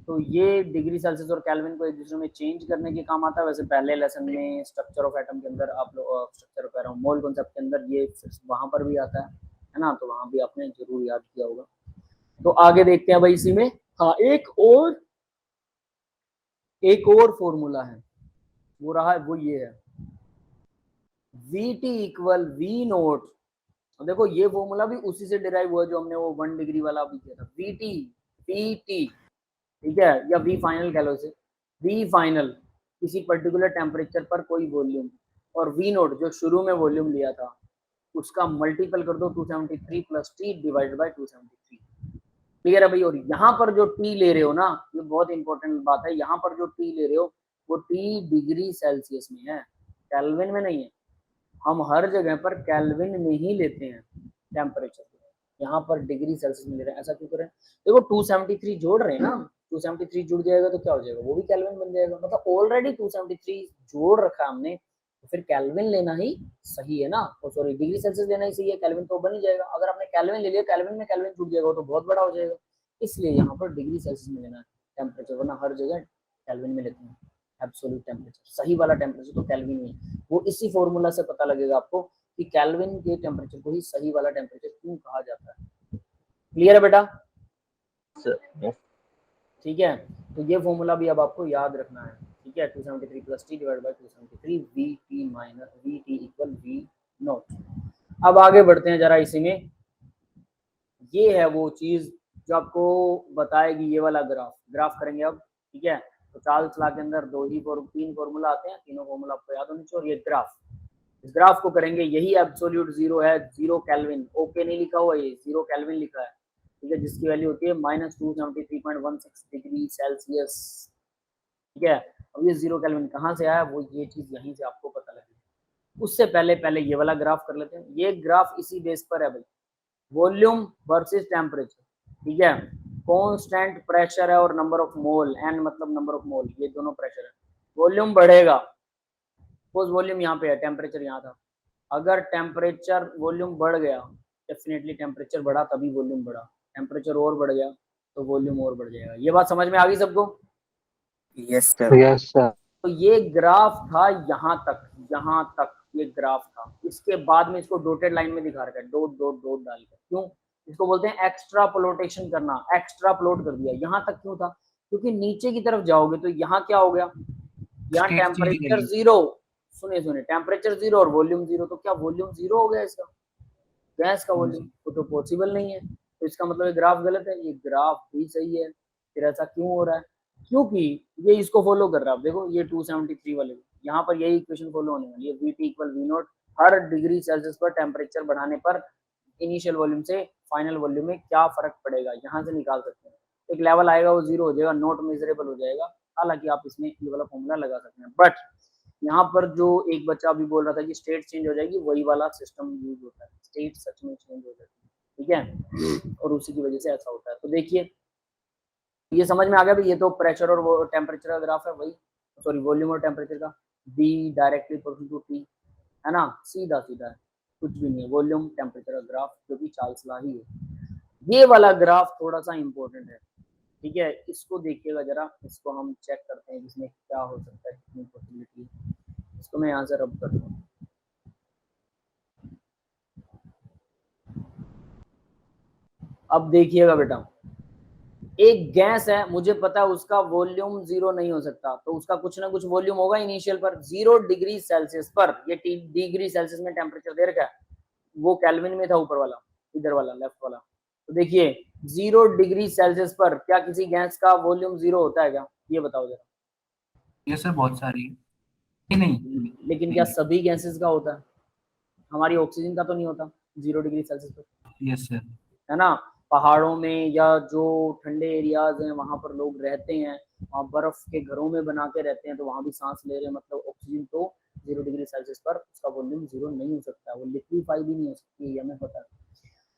तो ये डिग्री सेल्सियस और केल्विन को एक दूसरे में चेंज करने के काम आता है। वैसे पहले लेसन में स्ट्रक्चर ऑफ एटम के अंदर आप लोग, स्ट्रक्चर कह रहा हूँ, मोल कॉन्सेप्ट के अंदर ये वहां पर भी आता है ना, तो वहां भी आपने जरूर याद किया होगा। तो आगे देखते हैं भाई इसी में, हाँ एक और फॉर्मूला है, वो रहा है, वो ये है VT इक्वल V नोट। देखो ये फॉर्मूला भी उसी से डिराइव हुआ जो हमने वो 1 डिग्री वाला भी किया था, VT, ठीक है, या V फाइनल कह लो इसे, V फाइनल किसी पर्टिकुलर टेम्परेचर पर कोई वॉल्यूम, और V नोट जो शुरू में वॉल्यूम लिया था उसका मल्टीपल कर दो 273 plus T divide by 273। Clear है भाई? और यहाँ पर जो T ले रहे हो ना, ये बहुत इंपॉर्टेंट बात है, यहाँ पर जो T ले रहे हो वो T डिग्री सेल्सियस में है, केल्विन में नहीं है। हम हर जगह पर केल्विन में ही लेते हैं टेम्परेचर, यहाँ पर डिग्री सेल्सियस में ले रहे हैं, ऐसा क्यों करें? देखो 273 जोड़ रहे हैं ना, 273 जुड़ जाएगा तो क्या हो जाएगा, वो भी केल्विन बन जाएगा, मतलब ऑलरेडी 273 जोड़ रखा हमने, तो फिर केल्विन लेना ही सही है ना, तो सॉरी डिग्री सेल्सियस लेना ही सही है, केल्विन तो बन ही जाएगा। अगर आपने केल्विन ले लिया, केल्विन में केल्विन जुड़ जाएगा तो बहुत बड़ा हो जाएगा, इसलिए यहाँ पर डिग्री सेल्सियस में लेना है टेम्परेचर, वरना हर जगह केल्विन में लेते हैं एब्सोल्यूट टेम्परेचर, सही वाला टेम्परेचर तो केल्विन में, वो इसी फॉर्मूला से पता लगेगा आपको कि केल्विन के टेम्परेचर को ही सही वाला टेम्परेचर क्यों कहा जाता है। क्लियर है बेटा? ठीक है, तो ये फॉर्मूला भी अब आपको याद रखना है, ठीक है। 273 plus T divide by 273 VT minus VT equal V not. अब आगे बढ़ते हैं जरा इसी में, ये है वो चीज जो आपको बताएगी, ये वाला ग्राफ करेंगे अब, ठीक है। तो चार्ल्स लॉ के अंदर तीन फॉर्मूला आते हैं, तीनों फॉर्मूला आपको याद होने चाहिए, और ये ग्राफ, इस ग्राफ को करेंगे, यही एब्सोल्यूट जीरो है, 0 केल्विन, ओके नहीं लिखा हुआ, ये 0 केल्विन लिखा है, ठीक है, जिसकी वैल्यू होती है -273.16 डिग्री सेल्सियस, ठीक है। अब ये 0 केल्विन कहाँ से आया, वो ये चीज यहीं से आपको पता लगेगी। उससे पहले ये वाला ग्राफ कर लेते हैं। ये ग्राफ इसी बेस पर है भाई, वॉल्यूम वर्सेस टेम्परेचर, ठीक है, कांस्टेंट प्रेशर है और नंबर ऑफ मोल, n मतलब नंबर ऑफ मोल, ये दोनों प्रेशर है। वॉल्यूम बढ़ेगा, सपोज वॉल्यूम यहाँ पे है, टेम्परेचर यहाँ था, अगर टेम्परेचर वॉल्यूम बढ़ गया, डेफिनेटली टेम्परेचर बढ़ा तभी वॉल्यूम बढ़ा, टेम्परेचर और बढ़ गया तो वॉल्यूम और बढ़ जाएगा। ये बात समझ में आ गई सबको? Yes sir. तो ये ग्राफ था यहाँ तक ये ग्राफ था, इसके बाद में इसको डॉटेड लाइन में दिखा रखा है, डॉट डॉट डॉट डालकर, क्यों? इसको बोलते हैं एक्स्ट्रापोलेशन करना, एक्स्ट्रापोलेट कर दिया। यहाँ तक क्यों था? क्योंकि नीचे की तरफ जाओगे तो यहाँ क्या हो गया, यहाँ टेम्परेचर 0, सुनिए टेम्परेचर 0 और वॉल्यूम 0, तो क्या वॉल्यूम 0 हो गया इसका, गैस का वॉल्यूम, तो पॉसिबल नहीं है, तो इसका मतलब ये ग्राफ गलत है, ये ग्राफ भी सही है। फिर ऐसा क्यों हो रहा है? क्योंकि ये इसको फॉलो कर रहा है, देखो ये 273 वाले, यहाँ पर यही इक्वेशन फॉलो होने वाली है, VT equal V not, her degree Celsius पर टेम्परेचर बढ़ाने पर इनिशियल वॉल्यूम से फाइनल वॉल्यूम में क्या फर्क पड़ेगा, यहाँ से निकाल सकते हैं। एक लेवल आएगा वो 0 हो जाएगा, नॉट मेजरेबल हो जाएगा, हालांकि आप इसमें ये वाला फॉर्मूला लगा सकते हैं, बट यहाँ पर जो एक बच्चा अभी बोल रहा था कि स्टेट चेंज हो जाएगी, वही वाला सिस्टम यूज होता है, स्टेट सच में चेंज हो जाती है, ठीक है, और उसी की वजह से ऐसा होता है। तो देखिए ये समझ में आ गया भाई, ये तो प्रेशर और वो टेम्परेचर का ग्राफ है, वही सॉरी वॉल्यूम और टेम्परेचर का, B directly proportional to T, है ना, सीधा सीधा है, कुछ भी नहीं है, वॉल्यूम टेम्परेचर का ग्राफ जो कि चार्ल्स लॉ ही है। ये वाला ग्राफ थोड़ा सा इंपॉर्टेंट है, ठीक है, इसको देखिएगा जरा, इसको हम चेक करते हैं इसमें क्या हो सकता है, कितनी पॉसिबिलिटी है। इसको मैं यहाँ से रब कर दूँ। अब देखिएगा बेटा, एक गैस है, मुझे पता है उसका वॉल्यूम 0 नहीं हो सकता, तो उसका कुछ ना कुछ वॉल्यूम होगा इनिशियल पर। 0 डिग्री सेल्सियस पर, ये डिग्री सेल्सियस में टेम्परेचर दे रखा है, वो केल्विन में था ऊपर वाला, इधर वाला लेफ्ट वाला। तो देखिए 0 डिग्री सेल्सियस पर क्या किसी गैस का वॉल्यूम 0 होता है क्या, ये बताओ जरा। ये सर बहुत सारी नहीं, लेकिन क्या सभी गैसेस का होता है? हमारी ऑक्सीजन का तो नहीं होता 0 डिग्री सेल्सियस पर, यस सर। है ना। पहाड़ों में या जो ठंडे एरियाज हैं वहां पर लोग रहते हैं, वहाँ बर्फ के घरों में बना के रहते हैं, तो वहां भी सांस ले रहे हैं, मतलब ऑक्सीजन तो 0 डिग्री सेल्सियस पर उसका वॉल्यूम 0 नहीं हो सकता, वो लिक्विफाई भी नहीं हो सकती, ये हमें पता है।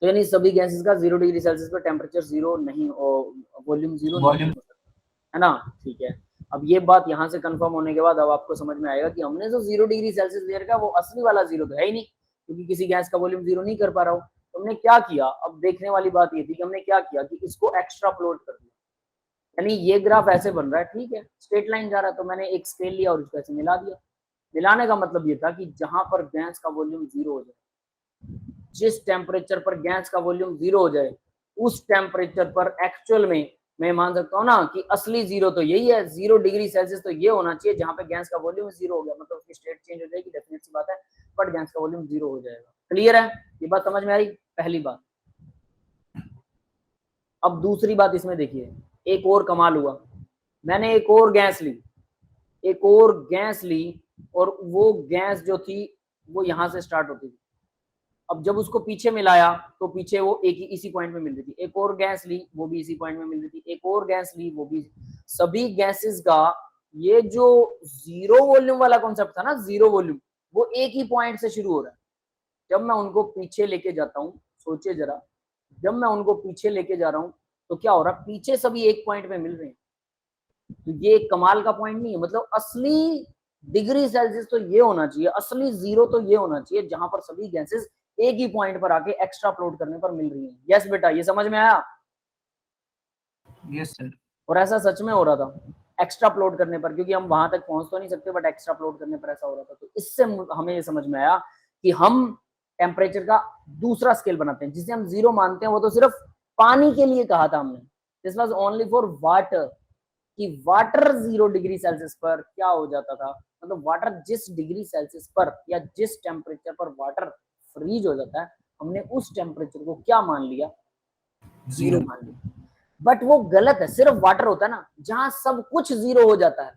तो यानी सभी गैसेस का 0 डिग्री सेल्सियस पर टेम्परेचर 0 नहीं, वॉल्यूम 0 नहीं हो सकता, है ना। ठीक है, अब ये बात यहाँ से कंफर्म होने के बाद अब आपको समझ में आएगा कि हमने जो 0 डिग्री सेल्सियस ले रखा है वो असली वाला 0 तो है ही नहीं, क्योंकि किसी गैस का वॉल्यूम 0 नहीं कर पा रहा हो। तो हमने क्या किया, अब देखने वाली बात ये थी कि हमने क्या किया कि इसको एक्स्ट्रा प्लॉट कर दिया, यानी ये ग्राफ ऐसे बन रहा है, ठीक है, स्ट्रेट लाइन जा रहा है, तो मैंने एक स्केल लिया और इसको ऐसे मिला दिया। मिलाने का मतलब ये था कि जहां पर गैस का वॉल्यूम 0 हो जाए, जिस टेम्परेचर पर गैस का वॉल्यूम 0 हो जाए, उस टेम्परेचर पर एक्चुअल में मैं मान सकता हूँ ना कि असली 0 तो यही है, 0 डिग्री सेल्सियस तो ये होना चाहिए जहां पे गैस का वॉल्यूम 0 हो गया, मतलब उसकी स्टेट चेंज हो जाएगी, डेफिनेट सी बात है, बट गैस का वॉल्यूम 0 हो जाएगा। क्लियर है, ये बात समझ में आई, पहली बात। अब दूसरी बात इसमें देखिए, एक और कमाल हुआ, मैंने एक और गैस ली, एक और गैस ली, और वो गैस जो थी वो यहां से स्टार्ट होती थी। अब जब उसको पीछे मिलाया तो पीछे वो एक ही इसी पॉइंट में मिल रही थी, एक और गैस ली वो भी इसी पॉइंट में मिल रही थी, एक और गैस ली वो भी। सभी गैसेस का ये जो 0 वॉल्यूम वाला कॉन्सेप्ट था ना, 0 वॉल्यूम, वो एक ही पॉइंट से शुरू हो रहा है। जब मैं उनको पीछे लेके जाता हूँ, सोचिए जरा, जब मैं उनको पीछे लेके जा रहा हूँ तो क्या हो रहा है, पीछे सभी एक पॉइंट में मिल रहे हैं। तो ये एक कमाल का पॉइंट नहीं है, मतलब असली डिग्री सेल्सियस तो ये होना चाहिए, असली 0 तो ये होना चाहिए जहां पर सभी गैसेस एक ही पॉइंट पर आके एक्स्ट्रा प्लॉट करने पर मिल रही हैं। यस बेटा, ये समझ में आया? Yes sir. और ऐसा सच में हो रहा था एक्स्ट्रा प्लॉट करने पर, क्योंकि हम वहां तक पहुंच तो नहीं सकते, बट एक्स्ट्रा प्लॉट करने पर ऐसा हो रहा था। तो इससे हमें ये समझ में आया कि हम टेम्परेचर का दूसरा स्केल बनाते हैं, जिसे हम 0 मानते हैं, वो तो सिर्फ पानी के लिए कहा था हमने, this was only for water, कि वाटर 0 डिग्री सेल्सियस पर क्या हो जाता था, मतलब वाटर जिस डिग्री सेल्सियस पर या जिस टेम्परेचर पर वाटर फ्रीज हो जाता है, हमने उस टेम्परेचर को क्या मान लिया, 0 मान लिया। बट वो गलत है, सिर्फ वाटर होता है ना जहां सब कुछ 0 हो जाता है,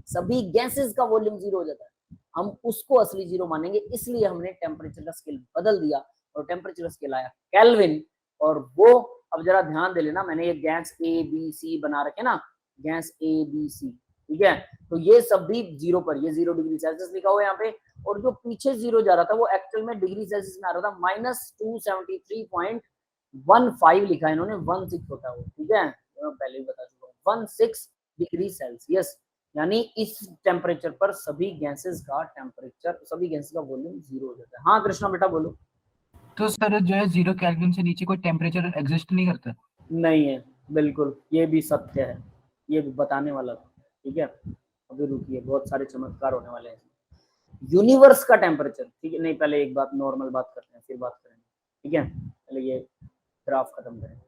सभी गैसेस का वॉल्यूम 0 हो जाता है, हम उसको असली 0 मानेंगे। इसलिए हमने टेम्परेचर का स्केल बदल दिया और टेम्परेचर स्केल आया केल्विन। और वो अब जरा ध्यान दे लेना, मैंने ये गैस ए बी सी बना रखे ना, गैस ए बी सी, ठीक है, तो ये सब भी 0 पर, ये 0 डिग्री सेल्सियस लिखा हुआ है यहाँ पे, और जो पीछे 0 जा रहा था वो एक्चुअल में डिग्री सेल्सियस में आ रहा था, -273.15 लिखा है इन्होंने, 16 होता है वो, ठीक है, मैं पहले ही बता चुका हूँ, 16 डिग्री सेल्सियस, यानी इस टेम्परेचर पर सभी गैसेस का टेम्परेचर, सभी गैसेस का वॉल्यूम 0 हो जाता है। हाँ कृष्णा बेटा बोलो। तो सर जो है 0 केल्विन से नीचे कोई टेम्परेचर एग्जिस्ट नहीं करता? नहीं है, बिल्कुल, ये भी सत्य है, ये भी बताने वाला था, ठीक है, अभी रुकिए, बहुत सारे चमत्कार होने वाले हैं। यूनिवर्स का टेम्परेचर, ठीक है, नहीं पहले एक बात नॉर्मल बात करते हैं फिर बात करेंगे, ठीक है, पहले ये ग्राफ खत्म करें।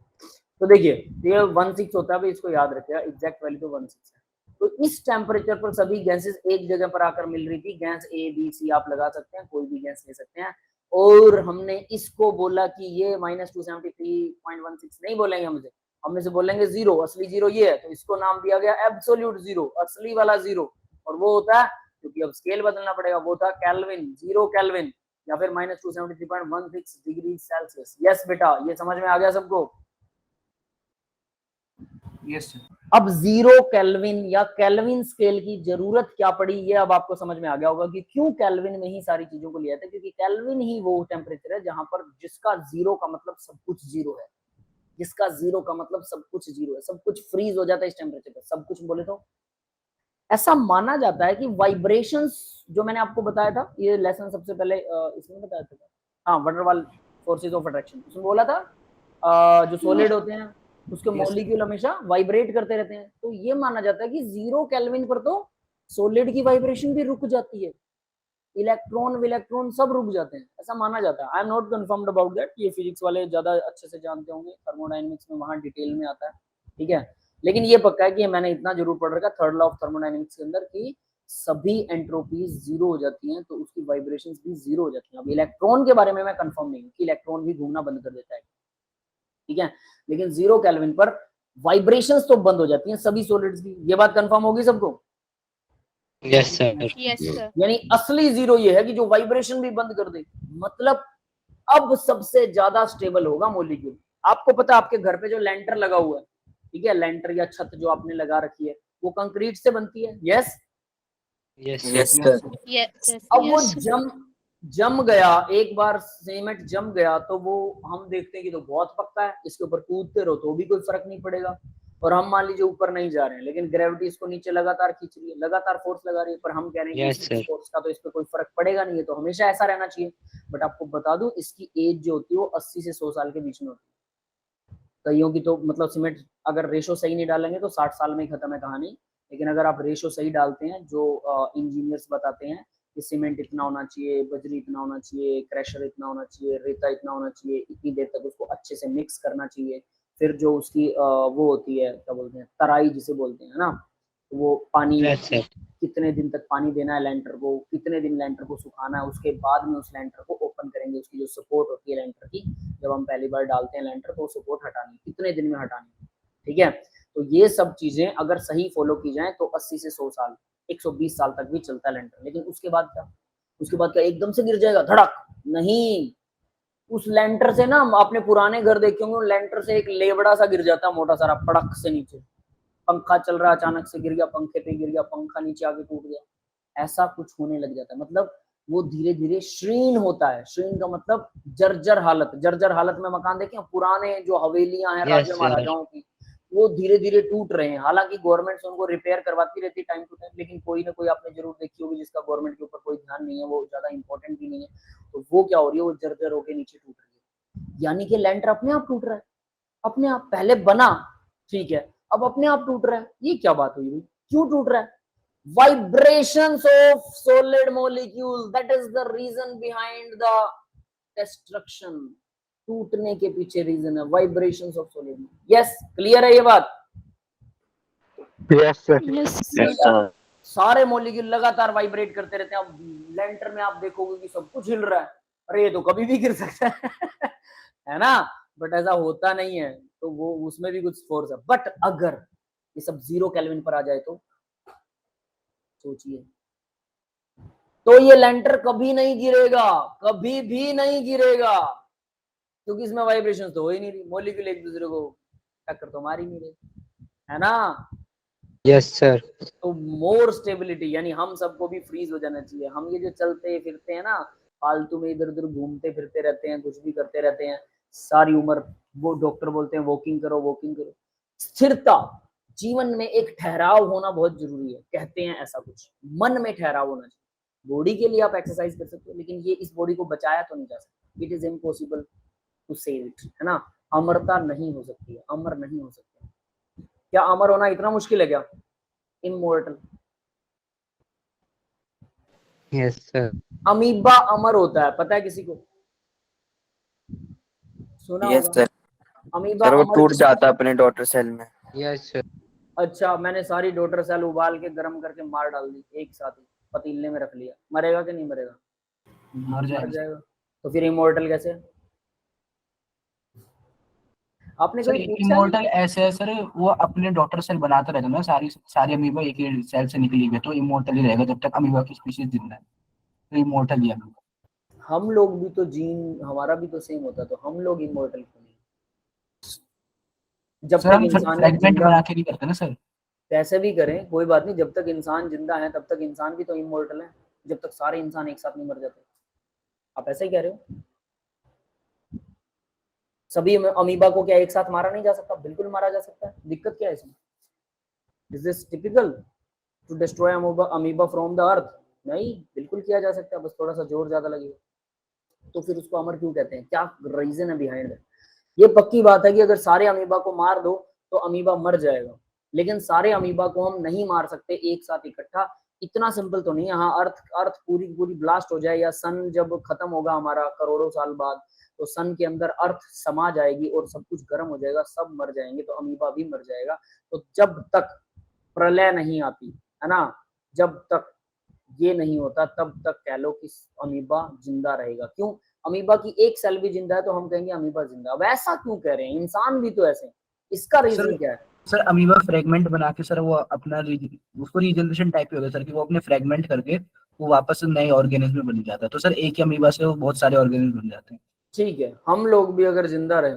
तो देखिए ये 16 होता है, इसको याद रखिएगा, एग्जैक्ट वैल्यू तो 16 है। तो इस टेम्परेचर पर सभी गैसेस एक जगह पर आकर मिल रही थी, गैस ए बी सी आप लगा सकते हैं, कोई भी गैस ले सकते हैं, और हमने इसको बोला कि ये -273.16 नहीं बोलेंगे हम इसे बोलेंगे 0, असली 0 ये है, तो इसको नाम दिया गया एब्सोल्यूट 0, असली वाला 0, और वो होता है, क्योंकि अब स्केल बदलना पड़ेगा, वो था केल्विन, 0 केल्विन, या फिर -273.16 डिग्री सेल्सियस। यस बेटा, ये समझ में आ गया सबको? Yes sir. अब 0 केल्विन या केल्विन स्केल की जरूरत क्या पड़ी, ये अब आपको समझ में आ गया होगा कि क्यों केल्विन में ही सारी चीजों को लिया था, क्योंकि केल्विन ही वो टेम्परेचर है जहां पर जिसका 0 का मतलब सब कुछ 0 है, जिसका 0 का मतलब सब कुछ 0 है, सब कुछ फ्रीज हो जाता है इस टेम्परेचर पर, सब कुछ बोले तो। ऐसा माना जाता है कि वाइब्रेशंस, जो मैंने आपको बताया था, ये लेसन सबसे पहले इसमें बताया था, हाँ, वंडरवाल फोर्सेस ऑफ अट्रैक्शन, उसमें बोला था जो सॉलिड होते हैं उसके मॉलिक्यूल हमेशा वाइब्रेट करते रहते हैं। तो ये माना जाता है कि 0 केल्विन पर तो सॉलिड की वाइब्रेशन भी रुक जाती है, इलेक्ट्रॉन सब रुक जाते हैं, ऐसा माना जाता है। I am not confirmed about that, ये फिजिक्स वाले ज्यादा अच्छे से जानते होंगे, थर्मोडायनेमिक्स में वहां डिटेल में आता है, ठीक है। लेकिन ये पक्का है कि मैंने इतना जरूर पढ़ रखा थर्ड लॉ ऑफ थर्मोडायनेमिक्स के अंदर कि सभी एंट्रोपीज जीरो हो जाती हैं, तो उसकी वाइब्रेशंस भी जीरो हो जाती हैं। अब इलेक्ट्रॉन के बारे में मैं कंफर्म नहीं हूँ कि इलेक्ट्रॉन भी घूमना बंद कर देता है, ठीक है, लेकिन 0 केल्विन पर वाइब्रेशंस तो बंद हो जाती हैं सभी सॉलिड्स की। ये बात कंफर्म होगी सबको? Yes sir. Yes sir. यानी असली जीरो ये है कि जो वाइब्रेशन भी बंद कर दे, मतलब अब सबसे ज्यादा स्टेबल होगा मॉलिक्यूल। आपको पता है आपके घर पे जो लेंटर लगा हुआ है, ठीक है, लेंटर या छत जो आपने लगा रखी है वो कंक्रीट से बनती है, यस यस सर। अब वो जम गया, एक बार सीमेंट जम गया तो वो हम देखते हैं कि तो बहुत पक्का है, इसके ऊपर कूदते रहो तो भी कोई फर्क नहीं पड़ेगा। और हम मान लीजिए ऊपर नहीं जा रहे हैं, लेकिन ग्रेविटी इसको नीचे लगातार खींच रही है, लगातार फोर्स लगा रही है, पर हम कह रहे हैं कि इस फोर्स का तो इस पे कोई फर्क पड़ेगा नहीं है, तो हमेशा ऐसा रहना चाहिए। बट आपको बता दूं इसकी एज जो होती है वो 80 से 100 साल के बीच में होती है। कईयों की तो मतलब सीमेंट अगर रेशो सही नहीं डालेंगे तो 60 साल में ही खत्म है कहानी, लेकिन अगर आप रेशो सही डालते हैं, जो इंजीनियर्स बताते हैं कि सीमेंट इतना होना चाहिए, बजरी इतना होना चाहिए, क्रैशर इतना होना चाहिए, रेता इतना होना चाहिए, इतनी देर तक उसको अच्छे से मिक्स करना चाहिए, फिर जो उसकी वो होती है क्या बोलते हैं, तराई जिसे बोलते हैं ना, तो वो पानी कितने दिन तक पानी देना है लेंटर को, कितने दिन लेंटर को सुखाना है, उसके बाद में उस लेंटर को ओपन करेंगे, उसकी जो सपोर्ट होती है लेंटर की, जब हम पहली बार डालते हैं लेंटर तो सपोर्ट हटानी, कितने दिन में हटानी, ठीक है। तो ये सब चीजें अगर सही फॉलो की जाए तो 80 से 100 साल 120 साल तक भी चलता है लेंटर। लेकिन उसके बाद क्या, उसके बाद क्या एकदम से गिर जाएगा धड़क? नहीं, उस लेंटर से ना, आपने पुराने घर देखे होंगे, लेंटर से एक लेवड़ा सा गिर जाता है मोटा सारा, पड़क से नीचे, पंखा चल रहा अचानक से गिर गया, पंखे पे गिर गया, पंखा नीचे आके टूट गया, ऐसा कुछ होने लग जाता है। मतलब वो धीरे धीरे श्रीन होता है, श्रीन का मतलब जर्जर हालत, जर्जर हालत में मकान देखें पुराने जो हवेलियां हैं राजा महाराजाओं की, वो धीरे धीरे टूट रहे हैं। हालांकि गवर्नमेंट उनको रिपेयर करवाती रहती है टाइम टू टाइम, लेकिन कोई ना कोई आपने जरूर देखी होगी जिसका गवर्नमेंट के ऊपर कोई ध्यान नहीं है, वो ज्यादा इंपॉर्टेंट भी नहीं है, तो वो क्या हो रही है, वो जर्जर होकर नीचे टूट रही है। यानी कि लेंटर अपने आप टूट रहा है, अपने आप, पहले बना ठीक है, अब अपने आप टूट रहा है। ये क्या बात हुई, क्यों टूट रहा है? Vibrations of solid molecule, that is the reason behind the destruction। टूटने के पीछे रीजन है vibrations of solid. Yes, clear है ये बात? Yes sir. यस सारे मॉलिक्यूल लगातार वाइब्रेट करते रहते हैं। अब लेंटर में आप देखोगे कि सब कुछ हिल रहा है, अरे ये तो कभी भी गिर सकता है है ना, बट ऐसा होता नहीं है, तो वो उसमें भी कुछ फोर्स है। बट अगर ये सब 0 केल्विन पर आ जाए तो सोचिए, तो ये लेंटर कभी नहीं गिरेगा, कभी भी नहीं गिरेगा, क्योंकि इसमें वाइब्रेशन तो हो ही नहीं रही, मॉलिक्यूल एक दूसरे को टक्कर तो मार ही नहीं रहे, है ना। Yes sir. तो मोर स्टेबिलिटी, यानी हम सबको भी फ्रीज हो जाना चाहिए। हम ये जो चलते फिरते हैं ना, फालतू में इधर उधर घूमते फिरते रहते हैं, कुछ भी करते रहते हैं सारी उम्र, वो डॉक्टर बोलते हैं वॉकिंग करो वॉकिंग करो। स्थिरता, जीवन में एक ठहराव होना बहुत जरूरी है, कहते हैं ऐसा कुछ, मन में ठहराव होना चाहिए। बॉडी के लिए आप एक्सरसाइज कर सकते हो, लेकिन ये इस बॉडी को बचाया तो नहीं जा सकता, it is impossible to save it, है ना। अमरता नहीं हो सकती है, अमर नहीं हो सकता। क्या अमर होना इतना मुश्किल है क्या? इमोर्टल। Yes sir. अमीबा अमर होता है, पता है किसी को? सुना यस होगा। सर। अमीबा सर वो अमर टूट क्यों? जाता है अपने डॉटर सेल में। Yes sir. अच्छा, मैंने सारी डॉटर सेल उबाल के गर्म करके मार डाल दी एक साथ ही, पतीले में रख लिया, मरेगा कि नहीं मरेगा? मर मर जाएगा। जाएगा। तो फिर इमोर्टल कैसे? आपने सर कभी पूछा? इमोर्टल ऐसे है सर, वो अपने डॉटर सेल बनाता रहता है ना, सारी सारी अमीबा एक ही सेल से निकली हुई है, तो इमोर्टल ही रहेगा जब तक अमीबा की स्पीशीज जिंदा है, तो इमोर्टल ही है अमीबा। हम लोग भी तो जीन हमारा भी तो सेम होता, तो हम लोग इमोर्टल क्यों नहीं? जब सर तक हम इंसान फ्रेगमेंट जिंदा, बना के नहीं करते ना सर। कैसे भी करें कोई बात नहीं, जब तक इंसान जिंदा है तब तक इंसान भी तो इमोर्टल है, जब तक सारे इंसान एक साथ नहीं मर जाते। आप ऐसे ही कह रहे हो? सभी अमीबा को क्या एक साथ मारा नहीं जा सकता? बिल्कुल मारा जा सकता है, दिक्कत क्या है इसमें? Is this typical to destroy amoeba from the earth? नहीं, बिल्कुल किया जा सकता है, बस थोड़ा सा जोर ज्यादा लगेगा। तो फिर उसको अमर क्यों कहते हैं? क्या रीजन है बिहाइंड दैट? ये पक्की बात है कि अगर सारे अमीबा को मार दो तो अमीबा मर जाएगा, लेकिन सारे अमीबा को हम नहीं मार सकते एक साथ इकट्ठा। इतना सिंपल तो नहीं है। हाँ, अर्थ अर्थ पूरी पूरी ब्लास्ट हो जाए या सन जब खत्म होगा हमारा करोड़ों साल बाद, तो सन के अंदर अर्थ समा जाएगी और सब कुछ गर्म हो जाएगा, सब मर जाएंगे, तो अमीबा भी मर जाएगा। तो जब तक प्रलय नहीं आती है ना, जब तक ये नहीं होता तब तक कह लो कि अमीबा जिंदा रहेगा। क्यों? अमीबा की एक सेल भी जिंदा है तो हम कहेंगे अमीबा जिंदा। अब ऐसा क्यों कह रहे हैं? इंसान भी तो ऐसे हैं। इसका रीजन क्या है? सर अमीबा फ्रेगमेंट बना के सर वो अपना उसको रीजनरेशन टाइप ही होगा सर, कि वो अपने फ्रेगमेंट करके वो वापस नए ऑर्गेनिज्म में बन जाता है। तो सर एक ही अमीबा से वो बहुत सारे ऑर्गेनिज्म बन जाते हैं। ठीक है, हम लोग भी अगर जिंदा रहे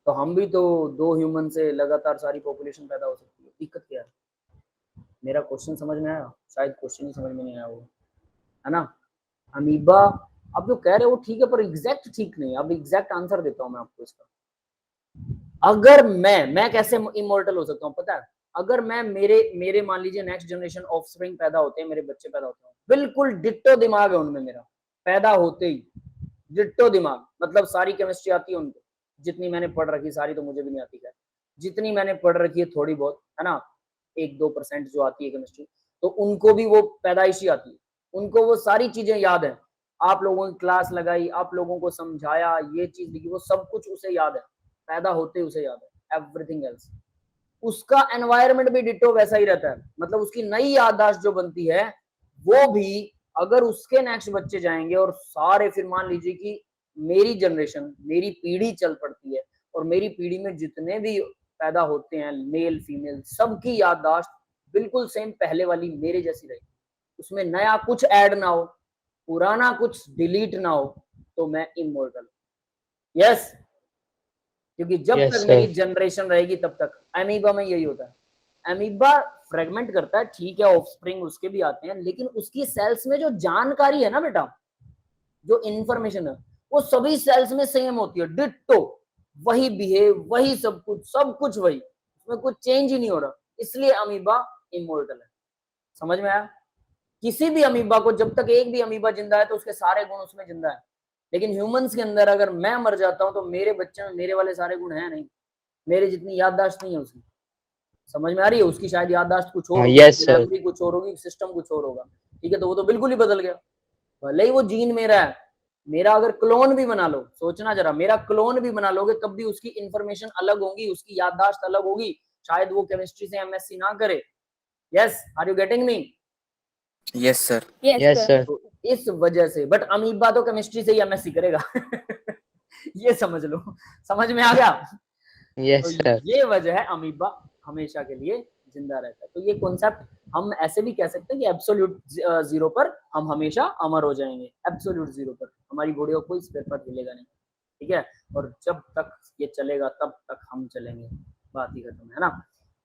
तो हम भी तो 2 ह्यूमन से लगातार सारी पॉपुलेशन पैदा हो सकती है। दिक्कत क्या है? मेरा क्वेश्चन समझ में आया? शायद क्वेश्चन ही समझ में नहीं आया वो, है ना। अमीबा आप जो कह रहे हो ठीक है, पर एग्जैक्ट ठीक नहीं है। अब एग्जैक्ट आंसर देता हूं मैं आपको इसका। अगर मैं कैसे इमोर्टल हो सकता हूँ पता है? अगर मैं मेरे मान लीजिए नेक्स्ट जनरेशन ऑफस्प्रिंग पैदा होते हैं, मेरे बच्चे पैदा होते हैं, बिल्कुल डिट्टो दिमाग है उनमें मेरा, पैदा होते ही डिट्टो दिमाग, मतलब सारी केमिस्ट्री आती है उनको, जितनी मैंने पढ़ रखी, सारी तो मुझे भी नहीं आती है, जितनी मैंने पढ़ रखी है थोड़ी बहुत, है ना, 1-2% जो आती है केमिस्ट्री, तो उनको भी वो पैदाइशी आती है, उनको वो सारी चीजें याद है। आप लोगों की क्लास लगाई, आप लोगों को समझाया, ये चीज लिखी, वो सब कुछ उसे याद है, पैदा होते ही उसे याद है, एवरीथिंग एल्स। उसका एनवायरनमेंट भी डिट्टो वैसा ही रहता है, मतलब उसकी नई याददाश्त जो बनती है वो भी, अगर उसके नेक्स्ट बच्चे जाएंगे और सारे, फिर मान लीजिए कि मेरी जनरेशन, मेरी पीढ़ी चल पड़ती है और मेरी पीढ़ी में जितने भी पैदा होते हैं मेल फीमेल, सबकी याददाश्त बिल्कुल सेम पहले वाली मेरे जैसी रहेगी, उसमें नया कुछ ऐड ना हो, पुराना कुछ डिलीट ना हो, तो मैं इमोर्टल। यस, क्योंकि जब Yes, तक sir. मेरी जनरेशन रहेगी तब तक। अमीबा में यही होता है, अमीबा फ्रेगमेंट करता है, ठीक है, ऑफस्प्रिंग उसके भी आते हैं, लेकिन उसकी सेल्स में जो जानकारी है ना बेटा, जो इंफॉर्मेशन है, वो सभी सेल्स में सेम होती है, डिट्टो, वही बिहेव, वही सब कुछ वही, उसमें कुछ चेंज ही नहीं हो रहा, इसलिए अमीबा इमोर्टल है। समझ में आया? किसी भी अमीबा को, जब तक एक भी अमीबा जिंदा है तो उसके सारे गुण उसमें जिंदा है, लेकिन ह्यूमंस के अंदर अगर मैं मर जाता हूं तो मेरे बच्चे में मेरे वाले सारे गुण हैं नहीं, मेरे जितनी याददाश्त नहीं है उसकी। समझ में आ रही है? उसकी शायद याददाश्त कुछ और होगी, Yes, sir. मेमोरी कुछ और होगी, सिस्टम कुछ और होगा, ठीक है, तो वो तो बिल्कुल ही बदल गया। भले ही वो जीन मेरा है, मेरा अगर क्लोन भी बना लो, सोचना जरा, मेरा क्लोन भी बना लोगे तब भी उसकी इंफॉर्मेशन अलग होगी, उसकी याददाश्त अलग होगी, शायद वो केमिस्ट्री से एमएससी ना करे। Yes, are you getting me? Yes sir. Yes, sir. तो इस वजह से, बट अमीबा तो केमिस्ट्री से ही एमएससी करेगा ये समझ लो, समझ में आ गया? Yes, तो sir. ये वजह है अमीबा हमेशा के लिए जिंदा रहता है। तो ये कॉन्सेप्ट हम ऐसे भी कह सकते हैं कि एब्सोल्यूट जीरो पर हम हमेशा अमर हो जाएंगे, एब्सोल्यूट जीरो पर हमारी बॉडी को कोई स्पेयर पार्ट मिलेगा नहीं, ठीक है, और जब तक ये चलेगा तब तक हम चलेंगे, बात ही खत्म है ना।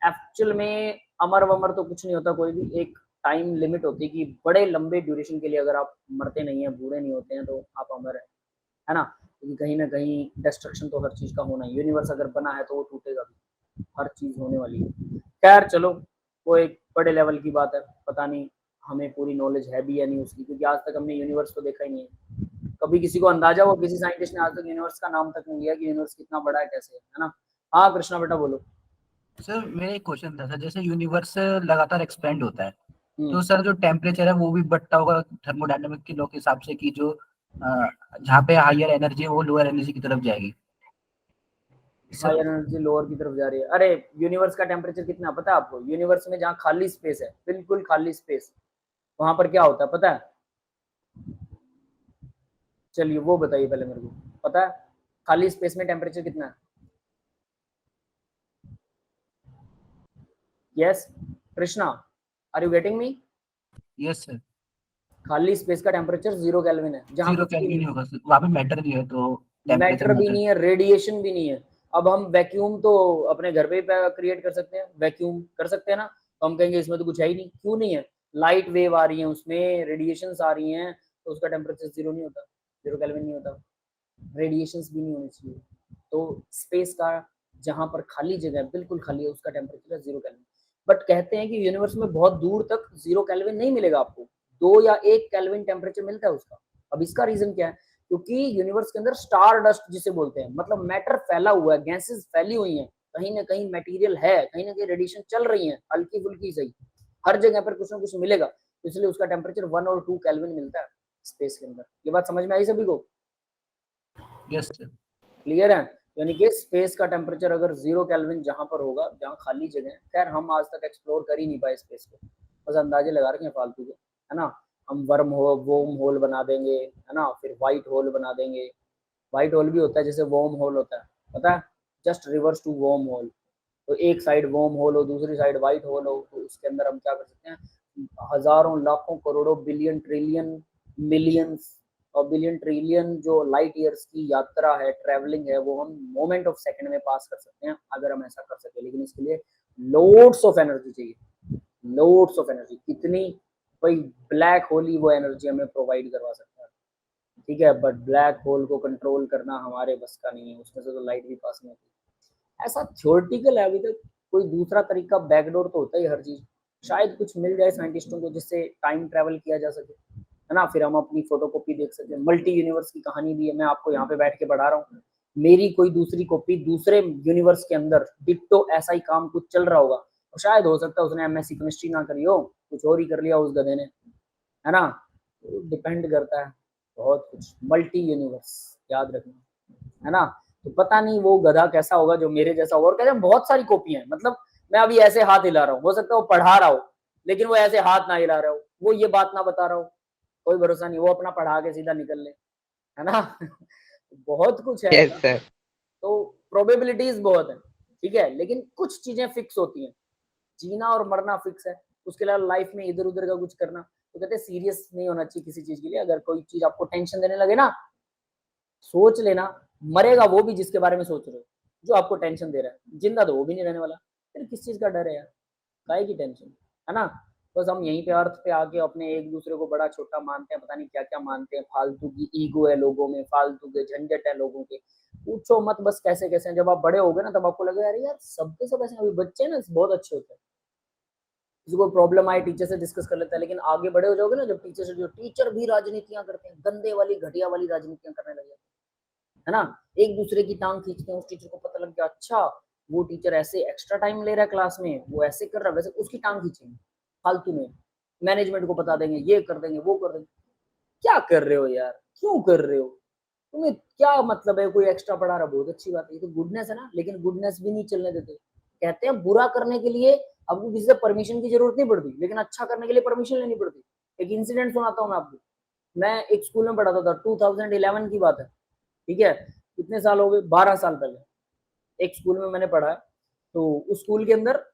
एक्चुअल में अमर वमर तो कुछ नहीं होता, कोई भी एक टाइम लिमिट होती है कि बड़े लंबे ड्यूरेशन के लिए अगर आप मरते नहीं है, बूढ़े नहीं होते हैं, तो आप अमर है ना, क्योंकि कहीं ना कहीं डिस्ट्रक्शन तो हर चीज का होना है, यूनिवर्स अगर बना है तो वो टूटेगा भी, हर चीज होने वाली है। खैर चलो, वो एक बड़े लेवल की बात है, पता नहीं हमें पूरी नॉलेज है भी या नहीं उसकी, क्योंकि आज तक हमने यूनिवर्स तो देखा ही नहीं है, कभी किसी को अंदाजा हुआ, किसी साइंटिस्ट ने आज तक यूनिवर्स का नाम तक नहीं लिया कि यूनिवर्स कितना बड़ा है, कैसे है ना। हाँ कृष्णा बेटा बोलो। सर मेरा एक क्वेश्चन था सर, जैसे यूनिवर्स लगातार एक्सपेंड होता है, तो सर जो टेम्परेचर है वो भी बढ़ता होगा थर्मोडायनामिक के लॉ के हिसाब से, कि जो जहाँ पे हायर एनर्जी है वो लोअर एनर्जी की तरफ जाएगी। हायर एनर्जी लोअर की तरफ जा रही है। अरे यूनिवर्स का टेम्परेचर कितना पता है आपको? यूनिवर्स में जहाँ खाली स्पेस है, बिल्कुल खाली स्पेस, वहां पर क्या होता है पता है? चलिए वो बताइए पहले मेरे को, पता है खाली स्पेस में टेम्परेचर कितना है? Yes Krishna, are you getting me? Yes sir. खाली स्पेस का टेम्परेचर 0 केल्विन है, जहाँ जीरो कुछ भी केल्विन नहीं, होगा सर, वहाँ पे मैटर नहीं है, तो मैटर भी नहीं है, रेडिएशन भी नहीं है। अब हम वैक्यूम तो अपने घर पे ही क्रिएट कर सकते हैं, वैक्यूम कर सकते हैं ना, तो हम कहेंगे इसमें तो कुछ है ही नहीं, क्यों नहीं है? लाइट वेव आ रही है उसमें, रेडिएशंस आ रही हैं, तो उसका टेम्परेचर 0 नहीं होता, 0 केल्विन नहीं होता, रेडिएशंस भी नहीं होनी चाहिए। तो स्पेस का जहां पर खाली जगह है, बिल्कुल खाली है, उसका टेम्परेचर है 0 केल्विन। बट कहते हैं कि यूनिवर्स में बहुत दूर तक 0 केल्विन नहीं मिलेगा आपको, 2 या 1 केल्विन टेम्परेचर मिलता है उसका। अब इसका रीजन क्या है? क्योंकि यूनिवर्स के अंदर स्टार डस्ट जिसे बोलते हैं, मतलब मैटर फैला हुआ है, गैसेस फैली हुई हैं, कहीं ना कहीं मटेरियल है, कहीं ना कहीं रेडिएशन चल रही है, हल्की फुल्की सही, हर जगह पर कुछ ना कुछ मिलेगा, इसलिए उसका टेम्परेचर 1 और 2 केल्विन मिलता है स्पेस के अंदर। ये बात समझ में आई सभी को? Yes sir. क्लियर है? यानी कि स्पेस का टेम्परेचर अगर 0 केल्विन जहां पर होगा, जहां खाली जगह है, खैर हम आज तक एक्सप्लोर कर ही नहीं पाए स्पेस को, बस अंदाजे लगा रखे हैं फालतू के, है ना। हम वोम होल बना देंगे, है ना, फिर व्हाइट होल बना देंगे। व्हाइट होल भी होता है जैसे वोम होल होता है, पता है, just reverse to worm hole. तो एक साइड वोम होल हो, दूसरी साइड व्हाइट होल हो, तो उसके अंदर हम क्या कर सकते हैं, हजारों लाखों करोड़ों बिलियन ट्रिलियन मिलियंस और बिलियन ट्रिलियन जो लाइट ईयर्स की यात्रा है, ट्रैवलिंग है, वो हम मोमेंट ऑफ सेकंड में पास कर सकते हैं अगर हम ऐसा कर सके। लेकिन इसके लिए लोड्स ऑफ एनर्जी चाहिए, लोड्स ऑफ एनर्जी। कितनी? भाई ब्लैक होल ही वो एनर्जी हमें प्रोवाइड करवा सकता है, ठीक है, बट ब्लैक होल को कंट्रोल करना हमारे बस का नहीं है, उसमें से तो लाइट भी पास नहीं होती। ऐसा थ्योरेटिकल है अभी तक, कोई दूसरा तरीका, बैकडोर तो होता ही हर चीज, शायद कुछ मिल जाए साइंटिस्टों को जिससे टाइम ट्रेवल किया जा सके, है ना, फिर हम अपनी फोटोकॉपी देख सकते हैं। मल्टी यूनिवर्स की कहानी भी है, मैं आपको यहाँ पे बैठ के पढ़ा रहा हूँ, मेरी कोई दूसरी कॉपी दूसरे यूनिवर्स के अंदर डिट्टो ऐसा ही काम कुछ चल रहा होगा, और शायद हो सकता है उसने एमएससी केमिस्ट्री ना करी हो, कुछ और ही कर लिया उस गधे ने, है ना। तो डिपेंड करता है बहुत कुछ, मल्टी यूनिवर्स याद रखना, है ना। तो पता नहीं वो गधा कैसा होगा जो मेरे जैसा होगा, और कहते हैं बहुत सारी कॉपियां हैं, मतलब मैं अभी ऐसे हाथ हिला रहा हूँ, हो सकता है वो पढ़ा रहा हो लेकिन वो ऐसे हाथ ना हिला रहा हो, वो ये बात ना बता रहा हो, कोई भरोसा नहीं, वो अपना पढ़ा के सीधा निकल ले, है ना। बहुत कुछ है Yes, ऐसा। sir. तो प्रोबेबिलिटीज बहुत है, ठीक है, लेकिन कुछ चीजें फिक्स होती हैं, जीना और मरना फिक्स है, उसके अलावा लाइफ में इधर उधर का कुछ करना, तो कहते हैं सीरियस नहीं होना चाहिए किसी चीज के लिए। अगर कोई चीज आपको टेंशन देने लगे ना, सोच लेना, मरेगा वो भी जिसके बारे में सोच रहे हो, जो आपको टेंशन दे रहा है, जिंदा तो वो भी नहीं रहने वाला, फिर किस चीज का डर है यार, काहे की टेंशन, है ना। बस हम यहीं पे अर्थ पे आके अपने एक दूसरे को बड़ा छोटा मानते हैं, पता नहीं क्या क्या मानते हैं, फालतू की ईगो है लोगों में, फालतू के झंझट है लोगों के, पूछो मत बस कैसे कैसे हैं। जब आप बड़े हो गए ना तब आपको लगेगा अरे यार सबके सब ऐसे, अभी बच्चे ना बहुत अच्छे होते हैं, किसी को प्रॉब्लम आए टीचर से डिस्कस कर लेता है, लेकिन आगे बड़े हो जाओगे ना, जब टीचर से, जो टीचर भी राजनीतियां करते हैं, गंदे वाली घटिया वाली राजनीतियां करने लगे, है ना, एक दूसरे की टांग खींचते हैं, उस टीचर को पता लग गया अच्छा वो टीचर ऐसे एक्स्ट्रा टाइम ले रहा है क्लास में, वो ऐसे कर रहा है, वैसे उसकी टांग खींचेंगे फालतू में, मैनेजमेंट को बता देंगे, ये कर देंगे वो कर देंगे। क्या कर रहे हो यार, क्यों कर रहे हो, तुम्हें क्या मतलब है, कोई एक्स्ट्रा पढ़ा रहा, बहुत अच्छी बात है, ये तो गुडनेस है ना, लेकिन गुडनेस भी नहीं चलने देते। कहते हैं बुरा करने के लिए आपको किसी से परमिशन की जरूरत नहीं पड़ती, लेकिन अच्छा करने के लिए परमिशन लेनी पड़ती। एक इंसिडेंट सुनाता हूँ मैं आपको, मैं एक स्कूल में पढ़ाता था, 2011 की बात है, ठीक है, कितने साल हो गए, 12 साल पहले एक स्कूल में मैंने पढ़ा है। तो उस स्कूल के अंदर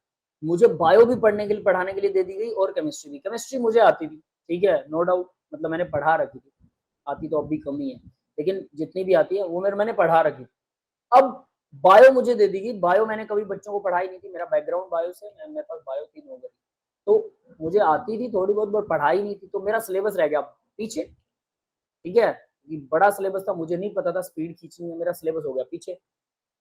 मुझे बायो भी पढ़ने के लिए, पढ़ाने के लिए दे दी गई, और केमिस्ट्री भी। केमिस्ट्री मुझे आती थी, ठीक है, नो डाउट, मतलब मैंने पढ़ा रखी थी, आती तो अब भी कमी है, लेकिन जितनी भी आती है वो मैंने पढ़ा रखी थी। अब बायो मुझे दे दी गई, बायो मैंने कभी बच्चों को पढ़ाई नहीं थी, मेरा बैकग्राउंड बायो से, मेरे पास बायो 3 हो गई, तो मुझे आती थी थोड़ी बहुत, बट पढ़ाई नहीं थी, तो मेरा सिलेबस रह गया पीछे, ठीक है, ये बड़ा सिलेबस था, मुझे नहीं पता था स्पीड खींचनी है, मेरा सिलेबस हो गया पीछे।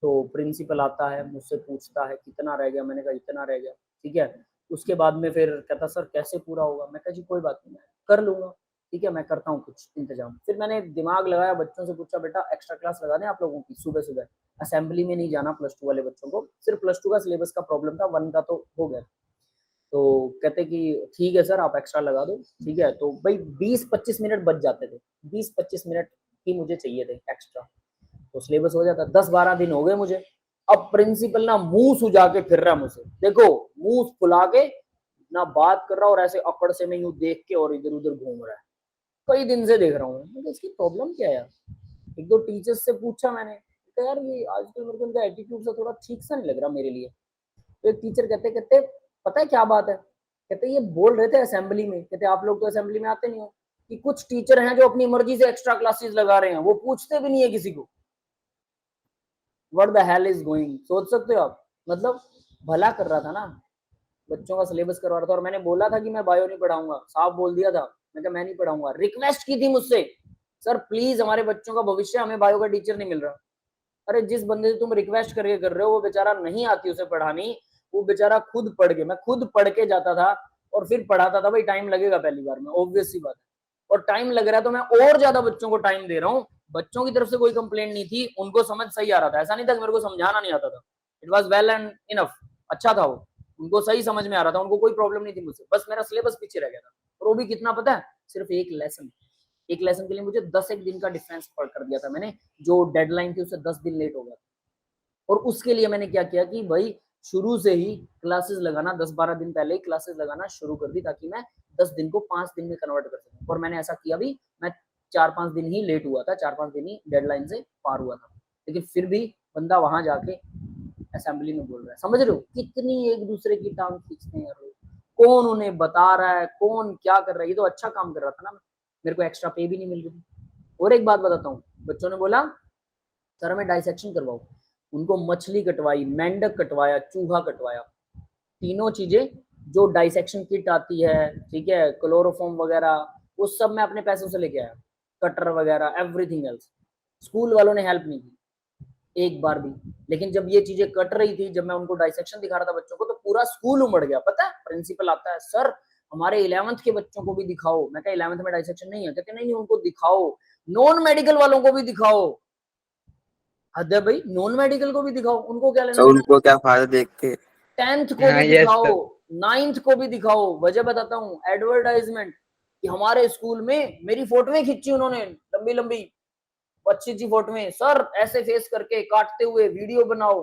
तो प्रिंसिपल आता है मुझसे पूछता है कितना रह गया, मैंने कहा इतना रह गया, ठीक है। उसके बाद में फिर कहता सर कैसे पूरा होगा, मैं कहा जी कोई बात नहीं, मैं कर लूंगा, ठीक है, मैं करता हूँ कुछ इंतजाम। फिर मैंने दिमाग लगाया, बच्चों से पूछा बेटा एक्स्ट्रा क्लास लगा दें आप लोगों की, सुबह सुबह असेंबली में नहीं जाना +2 वाले बच्चों को, सिर्फ +2 का सिलेबस का प्रॉब्लम था, 1 का तो हो गया। तो कहते कि ठीक है सर आप एक्स्ट्रा लगा दो, ठीक है। तो भाई 20-25 मिनट बच जाते थे, 20-25 मिनट ही मुझे चाहिए थे एक्स्ट्रा, तो सिलेबस हो जाता। 10-12 दिन हो गए मुझे, अब प्रिंसिपल ना मुंह सुजा के फिर रहा मुझे, देखो मुंह फुला के ना बात कर रहा, और ऐसे अकड़ से मैं यूं देख के और इधर उधर घूम रहा है, कई दिन से देख रहा हूँ मैं, इसकी प्रॉब्लम क्या है यार। एक दो टीचर्स से पूछा मैंने, तो यार ये आजकल मेरे को इनका एटीट्यूड सा थोड़ा ठीक सा नहीं लग रहा मेरे लिए। तो एक टीचर कहते कहते पता है क्या बात है, कहते ये बोल रहे थे असेंबली में, कहते आप लोग तो असेंबली में आते नहीं हो, कि कुछ टीचर हैं जो अपनी मर्जी से एक्स्ट्रा क्लासेस लगा रहे हैं, वो पूछते भी नहीं है किसी को। What the hell is going, सोच सकते हो आप, मतलब भला कर रहा था ना, बच्चों का सिलेबस करवा रहा था, और मैंने बोला था कि मैं बायो नहीं पढ़ाऊंगा, साफ बोल दिया था, मैं कहा मैं नहीं पढ़ाऊंगा, रिक्वेस्ट की थी मुझसे, सर प्लीज हमारे बच्चों का भविष्य, हमें बायो का टीचर नहीं मिल रहा। अरे जिस बंदे से तुम रिक्वेस्ट करके कर रहे हो वो बेचारा नहीं आती उसे पढ़ानी, वो बेचारा खुद पढ़ के, मैं खुद पढ़ के जाता था और फिर पढ़ाता था। भाई टाइम लगेगा पहली बार में, ऑब्वियस सी बात है, और टाइम लग रहा है तो मैं और ज्यादा बच्चों को टाइम दे रहा हूँ, बच्चों की तरफ से कोई कंप्लेंट नहीं थी, उनको समझ सही आ रहा था, ऐसा नहीं था कि मेरे को समझाना नहीं आता था, it was well and enough, अच्छा था वो, उनको सही समझ में आ रहा था, उनको कोई प्रॉब्लम नहीं थी मुझसे, बस मेरा सिलेबस पीछे रह गया था। और वो भी कितना पता है, सिर्फ एक लेसन के लिए मुझे 10 एक दिन का डिफरेंस कर दिया था मैंने, जो डेडलाइन थी उससे 10 दिन लेट हो गया। और उसके लिए मैंने क्या किया कि भाई शुरू से ही क्लासेस लगाना 10-12 दिन पहले ही क्लासेस लगाना शुरू कर दी, ताकि मैं 10 दिन को 5 दिन में कन्वर्ट कर सकूं। और मैंने ऐसा किया भी, मैं 4-5 दिन ही लेट हुआ था, 4-5 दिन ही डेडलाइन से पार हुआ था, लेकिन फिर भी बंदा वहां जाके असेंबली में बोल रहा है। समझ रहे हो कितनी एक दूसरे की टांग खींचते हैं यार लोग, कौन उन्हें बता रहा है, कौन क्या कर रहा है। ये तो अच्छा काम कर रहा था ना, मेरे को एक्स्ट्रा पे भी नहीं मिल रही थी। और एक बात बताता हूँ, बच्चों ने बोला सर हमें डाइसेक्शन करवाओ, उनको मछली कटवाई, मेंढक कटवाया, चूहा कटवाया, तीनों चीजें जो डाइसेक्शन किट आती है, ठीक है, क्लोरोफॉर्म वगैरह, वो सब मैं अपने पैसों से लेके आया, कटर वगैरह एवरीथिंग एल्स। स्कूल वालों ने हेल्प नहीं की एक बार भी। लेकिन जब ये चीजें कट रही थी, जब मैं उनको डाइसेक्शन दिखा रहा था बच्चों को, तो पूरा स्कूल उमड़ गया। पता है प्रिंसिपल आता है, सर हमारे 11th के बच्चों को भी दिखाओ। मैं कहा 11th में डाइसेक्शन नहीं है। कहते नहीं उनको दिखाओ, नॉन मेडिकल वालों को भी दिखाओ। हद है भाई, नॉन मेडिकल को भी दिखाओ, उनको क्या लेना तो देना। उनको क्या फायदा देख के? 10th को हाँ भी यस दिखाओ, सर 9th को भी दिखाओ। वजह बताता हूँ, एडवर्टाइजमेंट कि हमारे स्कूल में मेरी फोटोएं खींची उन्होंने, लंबी लंबी अच्छी अच्छी फोटोएं, सर ऐसे फेस करके काटते हुए वीडियो बनाओ।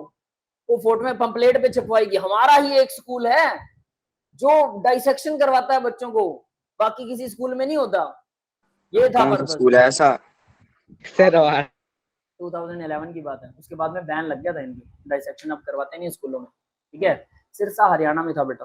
वो फोटो में पंपलेट पे छपवाएगी, हमारा ही एक स्कूल है जो डाइसेक्शन करवाता है बच्चों को, बाकी किसी स्कूल में नहीं होता। ये था कौन सा पर्पस। स्कूल है ऐसा? सर और 2011 की बात है, उसके बाद में बैन लग गया था इनकी, डाइसेक्शन अब करवाते नहीं स्कूलों में, ठीक है। सिरसा हरियाणा में था बेटा।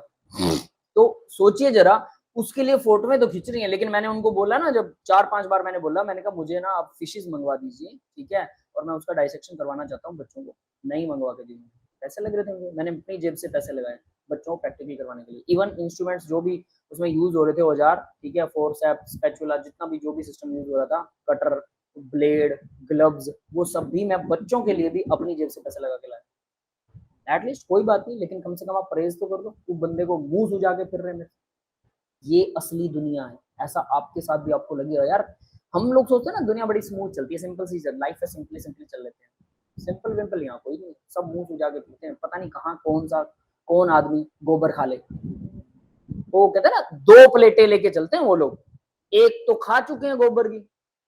तो सोचिए जरा, उसके लिए फोटो में तो खींच रही है, लेकिन मैंने उनको बोला ना, जब 4-5 बार मैंने बोला, मैंने कहा मुझे ना आप फिशेस मंगवा दीजिए, ठीक है, और मैं उसका डाइसेक्शन करवाना चाहता हूँ बच्चों को। नहीं मंगवा के दी, पैसे लग रहे थे मुझे, मैंने अपनी जेब से पैसे लगाए बच्चों को प्रैक्टिकल करवाने के लिए। इवन इंस्ट्रूमेंट्स जो भी उसमें यूज हो रहे थे, औजार, ठीक है, फोर्सेप्स, स्पैचुला, जितना भी जो भी सिस्टम यूज हो रहा था, कटर, ब्लेड, ग्लव्स, वो सब भी मैं बच्चों के लिए भी अपनी जेब से पैसे लगा के लाया। एटलीस्ट कोई बात नहीं, लेकिन कम से कम आप परहेज तो कर दो। तू बंदे को मुंह सुजा के फिर रहे हैं। ये असली दुनिया है, ऐसा आपके साथ भी आपको लगेगा यार। हम लोग सोचते हैं ना दुनिया बड़ी स्मूथ चलती है, सिंपल सी लाइफ है, सिंपली सिंपली चल लेते हैं। सिंपल विंपल यहाँ कोई नहीं, सब मुंह सुजा के पीते हैं, पता नहीं कहाँ कौन आदमी गोबर खा ले। वो कहते हैं ना 2 प्लेटें लेके चलते हैं वो लोग, एक तो खा चुके हैं गोबर की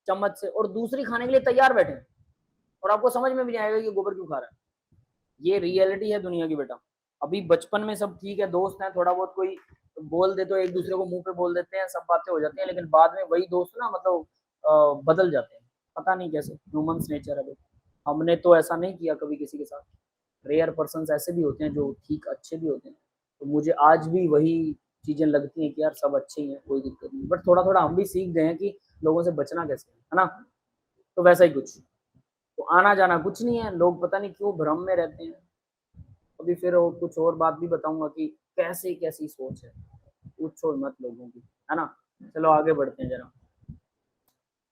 चम्मच से, और दूसरी खाने के लिए तैयार बैठे हैं, और आपको समझ में भी नहीं आएगा कि गोबर क्यों खा रहा है। ये रियलिटी है दुनिया की बेटा। अभी बचपन में सब ठीक है, दोस्त हैं, थोड़ा बहुत कोई बोल दे तो एक दूसरे को मुंह पे बोल देते हैं, सब बातें हो जाती हैं, लेकिन बाद में वही दोस्त ना मतलब बदल जाते हैं, पता नहीं कैसे, ह्यूमंस नेचर है। हमने तो ऐसा नहीं किया कभी किसी के साथ। रेयर पर्सन ऐसे भी होते हैं जो ठीक अच्छे भी होते हैं। तो मुझे आज भी वही चीजें लगती हैं कि यार सब अच्छे ही हैं, कोई दिक्कत नहीं, बट थोड़ा थोड़ा हम भी सीख गए हैं कि लोगों से बचना कैसे है ना। तो वैसा ही कुछ, तो आना जाना कुछ नहीं है, लोग पता नहीं क्यों भ्रम में रहते हैं। अभी फिर कुछ और बात भी बताऊंगा कि कैसे कैसी सोच है, पूछो मत लोगों की, है ना। चलो आगे बढ़ते हैं जरा।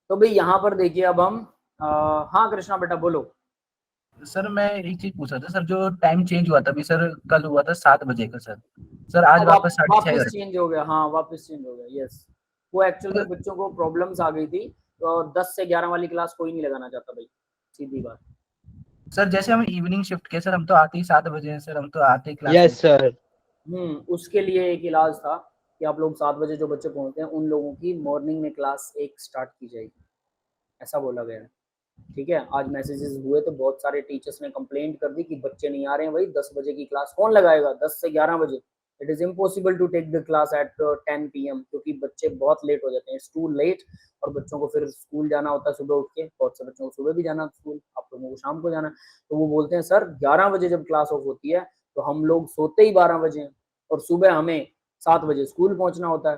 तो भाई यहाँ पर देखिए अब हम हाँ कृष्णा बेटा बोलो। सर मैं एक चीज पूछ रहा था सर, जो टाइम चेंज हुआ था अभी सर, कल हुआ था 7 बजे का सर, सर आज वापस 6:30 वापस चेंज हो गया, हाँ वापस चेंज हो गया, यस। वो एक्चुअल में बच्चों को प्रॉब्लम्स आ गई थी, तो 10 से 11 वाली क्लास कोई नहीं लगाना चाहता भाई, सीधी बात। सर जैसे हम इवनिंग शिफ्ट के सर, हम तो आते ही 7 बजे हैं सर, हम तो आते ही क्लास यस सर उसके लिए एक इलाज था कि आप लोग 7 बजे जो बच्चे पहुंचते हैं, उन लोगों की मॉर्निंग में क्लास एक स्टार्ट की जाएगी, ऐसा बोला गया है, ठीक है। आज मैसेजेस हुए तो बहुत सारे टीचर्स ने कंप्लेंट कर दी कि बच्चे नहीं आ रहे हैं भाई, 10 बजे की क्लास कौन लगाएगा 10 से 11 बजे। It is impossible to take the class at 10 PM, क्योंकि बच्चे बहुत लेट हो जाते हैं, इट्स टू लेट। और बच्चों को फिर स्कूल जाना होता है सुबह उठ के, बहुत से बच्चों को सुबह भी जाना स्कूल, आप लोगों को शाम को जाना। तो वो बोलते हैं सर 11 बजे जब क्लास ऑफ होती है तो हम लोग सोते ही 12 बजे हैं, और सुबह हमें 7 बजे स्कूल पहुंचना होता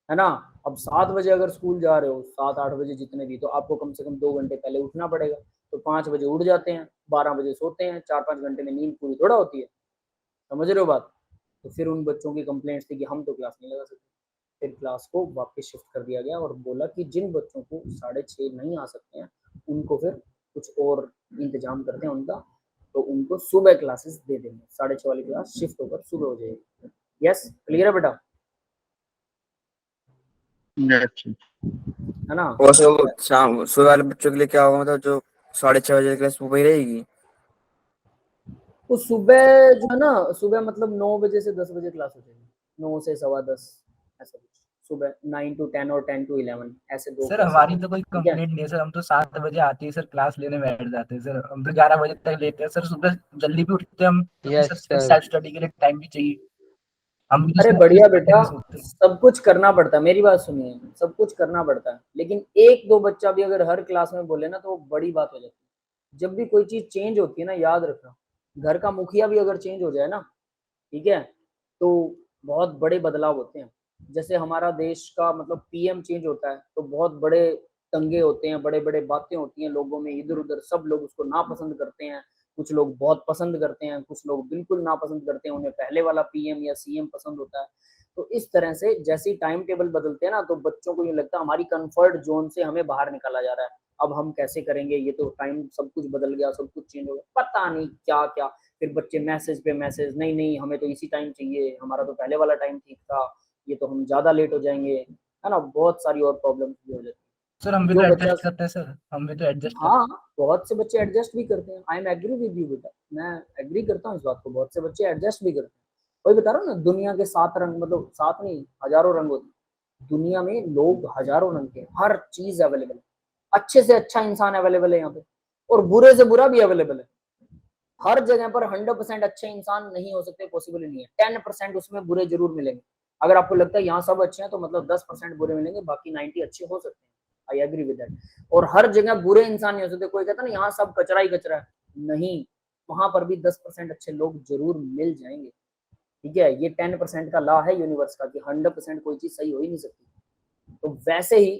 है ना। अब 7 बजे अगर स्कूल जा रहे हो, 7-8 बजे जितने भी, तो आपको कम से कम 2 घंटे पहले उठना पड़ेगा। तो 5 बजे उठ जाते हैं, 12 बजे सोते हैं, 4-5 घंटे में नींद पूरी थोड़ा होती है, समझ रहे हो बात। तो फिर उन बच्चों की कंप्लेंट्स थी कि हम तो क्लास नहीं लगा सकते। फिर क्लास को वापस शिफ्ट कर दिया गया, और बोला कि जिन बच्चों को 6:30 नहीं आ सकते हैं, उनको फिर कुछ और इंतजाम करते हैं उनका, तो उनको सुबह क्लासेस दे देंगे, 6:30 वाली क्लास शिफ्ट होकर सुबह हो जाएगी। यस क्लियर है बेटा। अच्छा। है ना। और शाम सुबह वाले बच्चों के लिए क्या होगा, मतलब जो 6:30 बजे क्लास वो वही रहेगी? तो सुबह जो है ना, सुबह मतलब 9 बजे से 10 बजे क्लास हो जाएगी, 9 से 10:15 ऐसा कुछ। सुबह 9 to 10 और 10 to 11 ऐसे 2 सर क्लासेस हमारी होंगी। तो कोई ठीक है। कंप्लेंट नहीं है सर, हम तो 7 बजे आते ही सर क्लास लेने बैठ जाते हैं सर, हम तो 11 बजे तक लेते हैं सर, सुबह जल्दी भी उठते हैं हम क्योंकि yes sir sir. Self study के लिए टाइम भी चाहिए, हम भी तो अरे सोते बढ़िया हैं बेटा, नहीं सोते। सब कुछ करना पड़ता है, मेरी बात सुनिए, सब कुछ करना पड़ता है, लेकिन एक दो बच्चा भी अगर हर क्लास में बोले ना तो वो बड़ी बात हो जाती है। जब भी कोई चीज चेंज होती है ना, याद रखना, घर का मुखिया भी अगर चेंज हो जाए ना, ठीक है, तो बहुत बड़े बदलाव होते हैं। जैसे हमारा देश का मतलब पीएम चेंज होता है तो बहुत बड़े दंगे होते हैं, बड़े बड़े बातें होती हैं लोगों में, इधर उधर सब लोग उसको नापसंद करते हैं। कुछ लोग बहुत पसंद करते हैं, कुछ लोग बिल्कुल नापसंद करते हैं, उन्हें पहले वाला पीएम या सीएम पसंद होता है। तो इस तरह से जैसे ही टाइम टेबल बदलते हैं ना, तो बच्चों को ये लगता है हमारी कंफर्ट जोन से हमें बाहर निकाला जा रहा है। अब हम कैसे करेंगे, ये तो टाइम सब कुछ बदल गया, सब कुछ चेंज हो गया, पता नहीं क्या क्या। फिर बच्चे मैसेज पे मैसेज, नहीं नहीं हमें तो इसी टाइम चाहिए, हमारा तो पहले वाला टाइम ठीक था, ये तो हम ज्यादा लेट हो जाएंगे, है ना। बहुत सारी और प्रॉब्लम भी हो जाती सर हम है भी तो जो बच्चा। एडजस्ट करते हैं सर, हम भी तो एडजस्ट करते हाँ, बहुत से बच्चे एडजस्ट भी करते हैं, I am agree with you बेटा, मैं एग्री करता हूँ इस बात को, बहुत से बच्चे एडजस्ट भी करते हैं। वही बता रहा हूँ ना, दुनिया के 7 रंग, मतलब 7 नहीं, हजारों रंग होते हैं दुनिया में, लोग हजारों रंग के हैं, हर चीज अवेलेबल है, अच्छे से अच्छा इंसान अवेलेबल है यहाँ पे, और बुरे से बुरा भी अवेलेबल है। हर जगह पर 100% अच्छे इंसान नहीं हो सकते, पॉसिबल ही नहीं है, 10% उसमें बुरे जरूर मिलेंगे। अगर आपको लगता है यहाँ सब अच्छे हैं तो मतलब 10% बुरे मिलेंगे, बाकी 90 अच्छे हो सकते हैं, आई एग्री विद दैट। और हर जगह बुरे इंसान नहीं हो सकते, कोई कहता ना यहाँ सब कचरा ही कचरा है, नहीं, वहां पर भी 10% अच्छे लोग जरूर मिल जाएंगे। ठीक है, ये 10% का लॉ है यूनिवर्स का कि 100% कोई चीज सही हो ही नहीं सकती। तो वैसे ही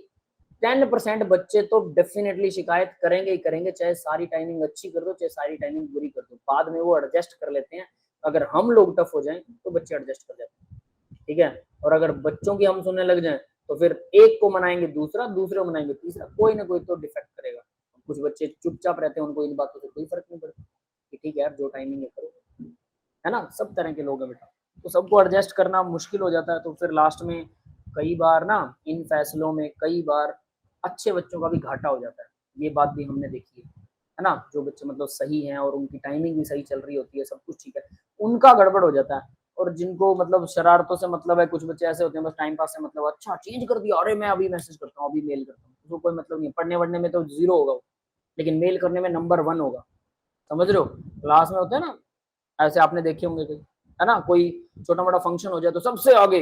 10% बच्चे तो डेफिनेटली शिकायत करेंगे ही करेंगे, चाहे सारी टाइमिंग अच्छी कर दो, चाहे सारी टाइमिंग बुरी कर दो, बाद में वो एडजस्ट कर लेते हैं। अगर हम लोग टफ हो जाएं तो बच्चे एडजस्ट कर जाते हैं। ठीक है, और अगर बच्चों की हम सुनने लग जाएं तो फिर एक को मनाएंगे दूसरा, दूसरे को मनाएंगे तीसरा, कोई ना कोई तो डिफेक्ट करेगा। कुछ बच्चे चुपचाप रहते हैं, उनको इन बातों से कोई फर्क नहीं पड़ता कि ठीक है यार जो टाइमिंग है करो, है ना। सब तरह के लोग हैं बेटा, तो सबको एडजस्ट करना मुश्किल हो जाता है, तो फिर लास्ट में कई बार ना इन फैसलों में कई बार अच्छे बच्चों का भी घाटा हो जाता है। ये बात भी हमने देखी है ना। जो बच्चे मतलब सही हैं और उनकी टाइमिंग भी सही चल रही होती है, सब कुछ ठीक है, उनका गड़बड़ हो जाता है। और जिनको मतलब शरारतों से मतलब है, कुछ बच्चे ऐसे होते हैं बस टाइम पास से मतलब, अच्छा चेंज कर दिया, अरे मैं अभी मैसेज करता हूँ, अभी मेल करता हूँ, उसको कोई मतलब नहीं, पढ़ने वढ़ने में तो 0 होगा, लेकिन मेल करने में नंबर 1 होगा। समझ रहे हो, क्लास में होता है ना, ऐसे आपने देखे होंगे कहीं, है ना, कोई छोटा मोटा फंक्शन हो जाए तो सबसे आगे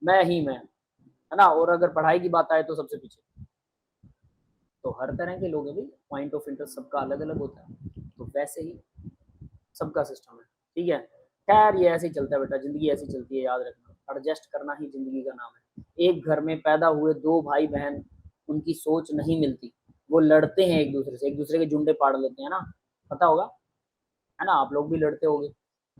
मैं ही मैं, है ना, और अगर पढ़ाई की बात आए तो सबसे पीछे। तो हर तरह के लोग हैं भाई, पॉइंट ऑफ इंटरेस्ट सबका अलग अलग होता है, तो वैसे ही सबका सिस्टम है। ठीक है, खैर ये ऐसे ही चलता है बेटा, जिंदगी ऐसी चलती है, याद रखना, एडजस्ट करना ही जिंदगी का नाम है। एक घर में पैदा हुए 2 भाई बहन, उनकी सोच नहीं मिलती, वो लड़ते हैं एक दूसरे से, एक दूसरे के जुंडे पाड़ लेते हैं ना, पता होगा, है ना, आप लोग भी लड़ते होगे।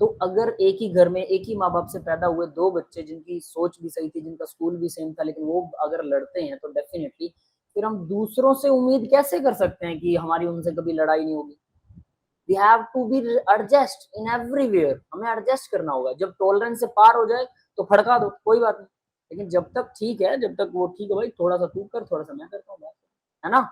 तो अगर एक ही घर में एक ही माँ बाप से पैदा हुए 2 बच्चे, जिनकी सोच भी सही थी, जिनका स्कूल भी सेम था, लेकिन वो अगर लड़ते हैं तो डेफिनेटली फिर हम दूसरों से उम्मीद कैसे कर सकते हैं कि हमारी उनसे कभी लड़ाई नहीं होगी। We have to be adjust in everywhere, हमें एडजस्ट करना होगा। जब टॉलरेंस से पार हो जाए तो फड़का दो, कोई बात नहीं, लेकिन जब तक ठीक है, जब तक वो ठीक है भाई, थोड़ा सा तू कर, थोड़ा सा मैं करता हूँ, है ना।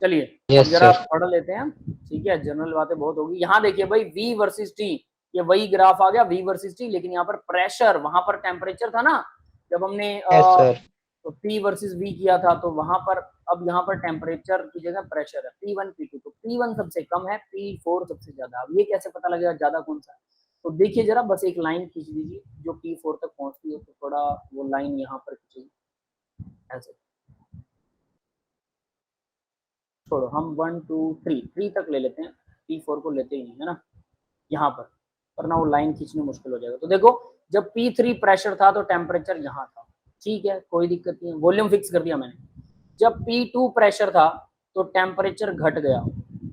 चलिए अब यस जरा सर। पढ़ लेते हैं। ठीक है, जनरल बातें बहुत होगी। यहाँ देखिए भाई, V वर्सेस T, ये वही ग्राफ आ गया V वर्सेस T, लेकिन यहाँ पर प्रेशर, वहां पर टेम्परेचर था ना जब हमने यस सर। तो P वर्सेस V किया था, तो वहां पर अब यहाँ पर टेम्परेचर की जगह प्रेशर है, P1 P2, तो P1 सबसे कम है, P4 सबसे ज्यादा। अब ये कैसे पता लगेगा ज्यादा कौन सा है, तो देखिए जरा, बस एक लाइन खींच दीजिए जो P4 तक पहुंचती है, तो थोड़ा वो लाइन यहाँ पर खींचिए ऐसे, छोड़ो, हम 1 2 3 तक ले लेते हैं, P4 को लेते ही नहीं, है ना, यहाँ पर, वरना वो लाइन खींचनी मुश्किल हो जाएगा। तो देखो, जब P3 प्रेशर था तो टेम्परेचर यहाँ था, ठीक है, कोई दिक्कत नहीं है, वॉल्यूम फिक्स कर दिया मैंने। जब P2 प्रेशर था तो टेम्परेचर घट गया,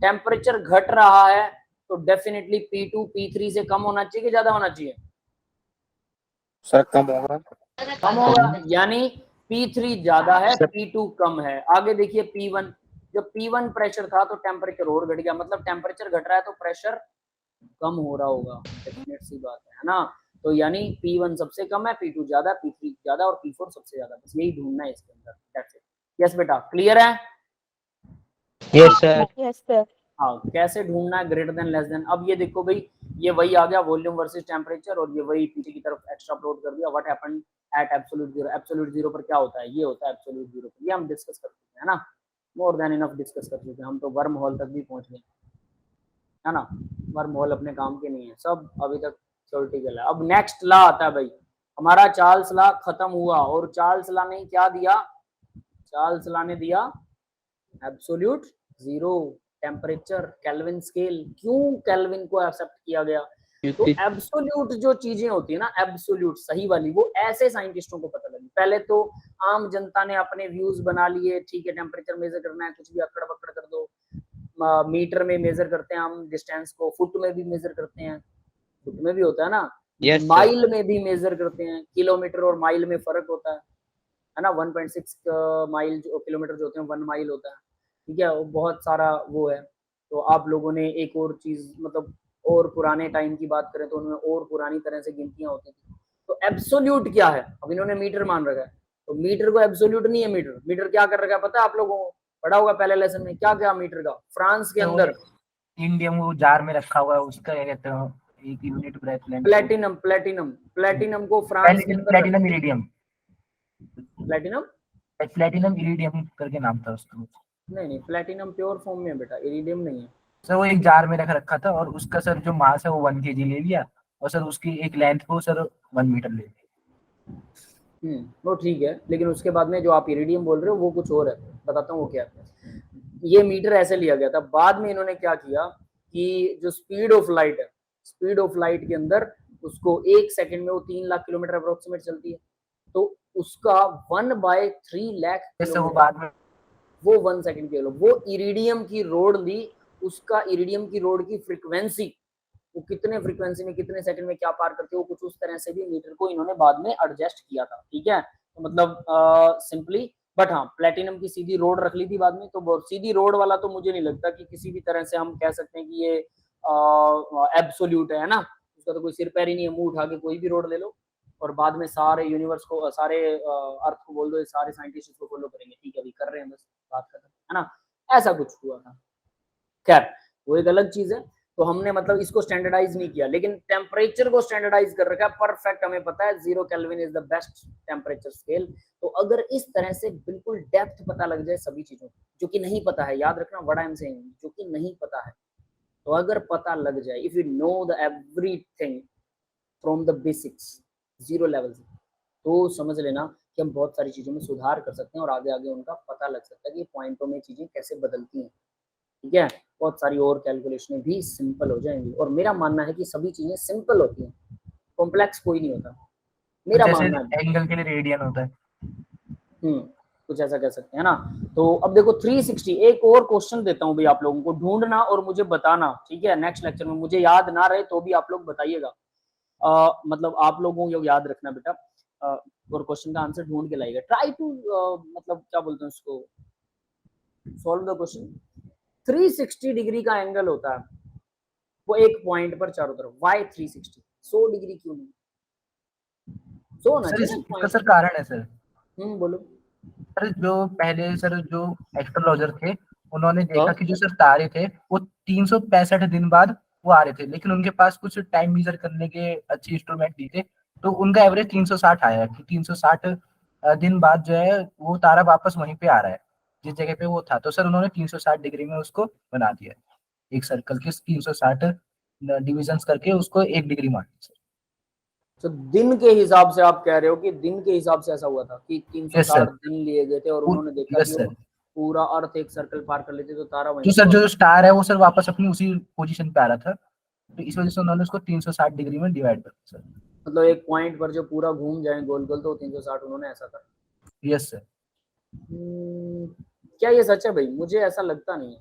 टेम्परेचर घट रहा है तो डेफिनेटली P2 P3 से कम होना चाहिए कि ज्यादा होना चाहिए, सर कम होगा। कम होगा, यानी P3 ज्यादा है, सर P2 कम है। आगे देखिए P1, जब P1 प्रेशर था तो टेम्परेचर और घट गया, मतलब टेम्परेचर घट रहा है तो प्रेशर कम हो रहा होगा, डेफिनेट सी बात है ना। तो यानी P1 सबसे कम है, P2 ज्यादा, P3 ज्यादा और P4 सबसे ज्यादा, बस यही ढूंढना है इसके अंदर। That's it. यस बेटा, क्लियर है? Yes, sir. Yes, sir. हाँ, कैसे ढूंढना है ग्रेटर देन लेस देन। अब ये देखो भाई, ये वही आ गया वॉल्यूम वर्सेस टेम्परेचर, और ये वही पीछे की तरफ एक्स्ट्रा प्लॉट कर दिया। What happened at absolute zero. Absolute zero पर क्या होता है? ये होता है एब्सोल्यूट जीरो पर। ये हम डिस्कस कर चुके हैं ना, मोर देन इनफ डिस्कस कर चुके हैं हम, तो वर्म होल तक भी पहुंच गए है ना। वर्म होल अपने काम के नहीं है, सब अभी तक थ्योरेटिकल है। अब नेक्स्ट लॉ आता है भाई हमारा, चार्ल्स लॉ खत्म हुआ, और चार्ल्स लॉ ने क्या दिया? चार्ल्स लॉ ने दिया absolute zero temperature, kelvin scale. क्यों केल्विन को एक्सेप्ट किया गया? तो एब्सोल्यूट जो चीजें होती है ना, एब्सोल्यूट सही वाली, वो ऐसे साइंटिस्टों को पता लगी। पहले तो आम जनता ने अपने व्यूज बना लिए, ठीक है टेम्परेचर मेजर करना है, कुछ भी अकड़ बकड़ कर दो, मीटर में मेजर करते हैं हम डिस्टेंस को, फुट में भी मेजर करते हैं, फुट में भी होता है ना, Yes, sir. माइल में भी मेजर करते हैं, किलोमीटर और माइल में फर्क होता है ना। 1.6 माइल जो किलोमीटर जो होते हैं 1 माइल होता है, ठीक है। वो बहुत सारा वो है। तो आप लोगों ने एक और चीज, मतलब और पुराने टाइम की बात करें तो उनमें और पुरानी तरह से गिनतियां होती थी। तो एब्सोल्यूट क्या है? अब इन्होंने मीटर मान रखा है, तो मीटर को एब्सोल्यूट नहीं है। मीटर मीटर क्या कर रखा है पता है आप लोगों को? पढ़ा होगा पहले लेसन में। क्या क्या मीटर का? फ्रांस के अंदर इंडियम वो जार में रखा हुआ है, उसका क्या कहते हैं, एक यूनिट ब्रेथलेंथ, प्लेटिनम। प्लेटिनम प्लेटिनम को फ्रांस के अंदर, platinum iridium, platinum platinum iridium करके नाम था उसका। नहीं, प्लेटिनम प्योर फॉर्म में है बेटा, इरिडियम नहीं है। सर वो एक जार में रख रखा था, और उसका सर जो मास है वो 1 kg ले लिया, और सर उसकी एक लेंथ को सर 1 मीटर ले लिया। वो ठीक है, लेकिन उसके बाद में जो आप इरिडियम बोल रहे हो वो कुछ और है, बताता हूँ वो क्या है। ये मीटर ऐसे लिया गया था। बाद में इन्होंने क्या किया कि जो स्पीड ऑफ लाइट है, स्पीड ऑफ लाइट के अंदर उसको 1 सेकंड में वो 3 लाख किलोमीटर अप्रोक्सीमेट चलती है, तो उसका 1/3 लाख जैसे वो बाद में वो 1 सेकंड के लो, वो इरिडियम की रोड ली। उसका इरिडियम की रोड की फ्रीक्वेंसी, वो कितने फ्रीक्वेंसी में कितने सेकंड में क्या पार करती है, वो कुछ उस तरह से भी मीटर को इन्होंने बाद में एडजस्ट किया था, ठीक है। तो मतलब सिंपली, बट हाँ प्लेटिनम की सीधी रोड रख ली थी बाद में। तो सीधी रोड वाला तो मुझे नहीं लगता कि किसी भी तरह से हम कह सकते हैं कि ये एब्सोल्यूट है ना। उसका तो कोई सिर पैर ही नहीं है, मुंह उठा के कोई भी रोड ले लो और बाद में सारे यूनिवर्स को, सारे अर्थ को बोल दो सारे साइंटिस्ट इसको फॉलो करेंगे, ठीक है अभी कर रहे हैं बस, बात खत्म, है ना। ऐसा कुछ हुआ था। खैर वो एक अलग चीज है। तो हमने मतलब इसको स्टैंडर्डाइज नहीं किया, लेकिन टेम्परेचर को स्टैंडर्डाइज कर रखा है परफेक्ट। हमें पता है 0 kelvin is the best temperature scale. तो अगर इस तरह से बिल्कुल डेप्थ पता लग जाए सभी चीजों की, जो कि नहीं पता है, याद रखना व्हाट आई एम सेइंग, जो कि नहीं पता है, तो अगर पता लग जाए, if you know the everything from the basics 0 level से, तो समझ लेना कि हम बहुत सारी चीजों में सुधार कर सकते हैं और आगे आगे उनका पता लग सकता है कि पॉइंटों में चीजें कैसे बदलती हैं, ठीक है। बहुत सारी और कैलकुलेशनें भी सिंपल हो जाएंगी, और मेरा मानना है कि सभी चीजें सिंपल होती हैं, कॉम्प्लेक्स कोई नहीं होता, मेरा मानना है। एंगल के लिए रेडियन होता है। कुछ ऐसा कह सकते हैं ना। तो अब देखो 360, एक और क्वेश्चन देता हूँ भाई आप लोगों को, ढूंढना और मुझे बताना, ठीक है। नेक्स्ट लेक्चर में मुझे याद ना रहे तो भी आप लोग बताइएगा, मतलब आप लोगों को याद रखना बेटा, और क्वेश्चन का आंसर ढूंढ के लाइएगा। ट्राई टू मतलब क्या बोलते हैं उसको, सॉल्व द क्वेश्चन। 360 डिग्री का एंगल होता है वो एक पॉइंट पर चारों तरफ, वाई 360? 100 डिग्री क्यों नहीं? 100 होना सर चाहिए इसका सर कारण है सर। बोलो। सर जो पहले सर जो एस्ट्रोलॉजर थे, उन्होंने देखा कि जो सर तारे थे वो 365 दिन बाद वो आ रहे थे, लेकिन उनके पास कुछ टाइम मेजर करने के अच्छे इंस्ट्रूमेंट नहीं थे, तो उनका एवरेज 360 आया कि 360 दिन बाद जो है वो तारा वापस वहीं पे आ रहा है जिस जगह पे वो था। तो सर उन्होंने 360 डिग्री में उसको बना दिया, एक सर्कल के 360 डिविजन्स करके उसको 1 डिग्री मान दिया। तो दिन के हिसाब से आप कह रहे हो कि दिन के हिसाब से ऐसा हुआ था कि 360 दिन लिए गए थे और उन्होंने देखा कि वो पूरा अर्थ एक सर्कल पार कर लेते तो तारा वहीं। तो सर जो स्टार है वो सर वापस अपनी उसी पोजीशन पे आ रहा था, तो इस वजह से उन्होंने उसको 360 डिग्री में डिवाइड कर दिया सर। मतलब एक पॉइंट पर जो पूरा घूम जाए गोल गोल तो 360 उन्होंने ऐसा करा। Yes sir. क्या ये सच है भाई? मुझे ऐसा लगता नहीं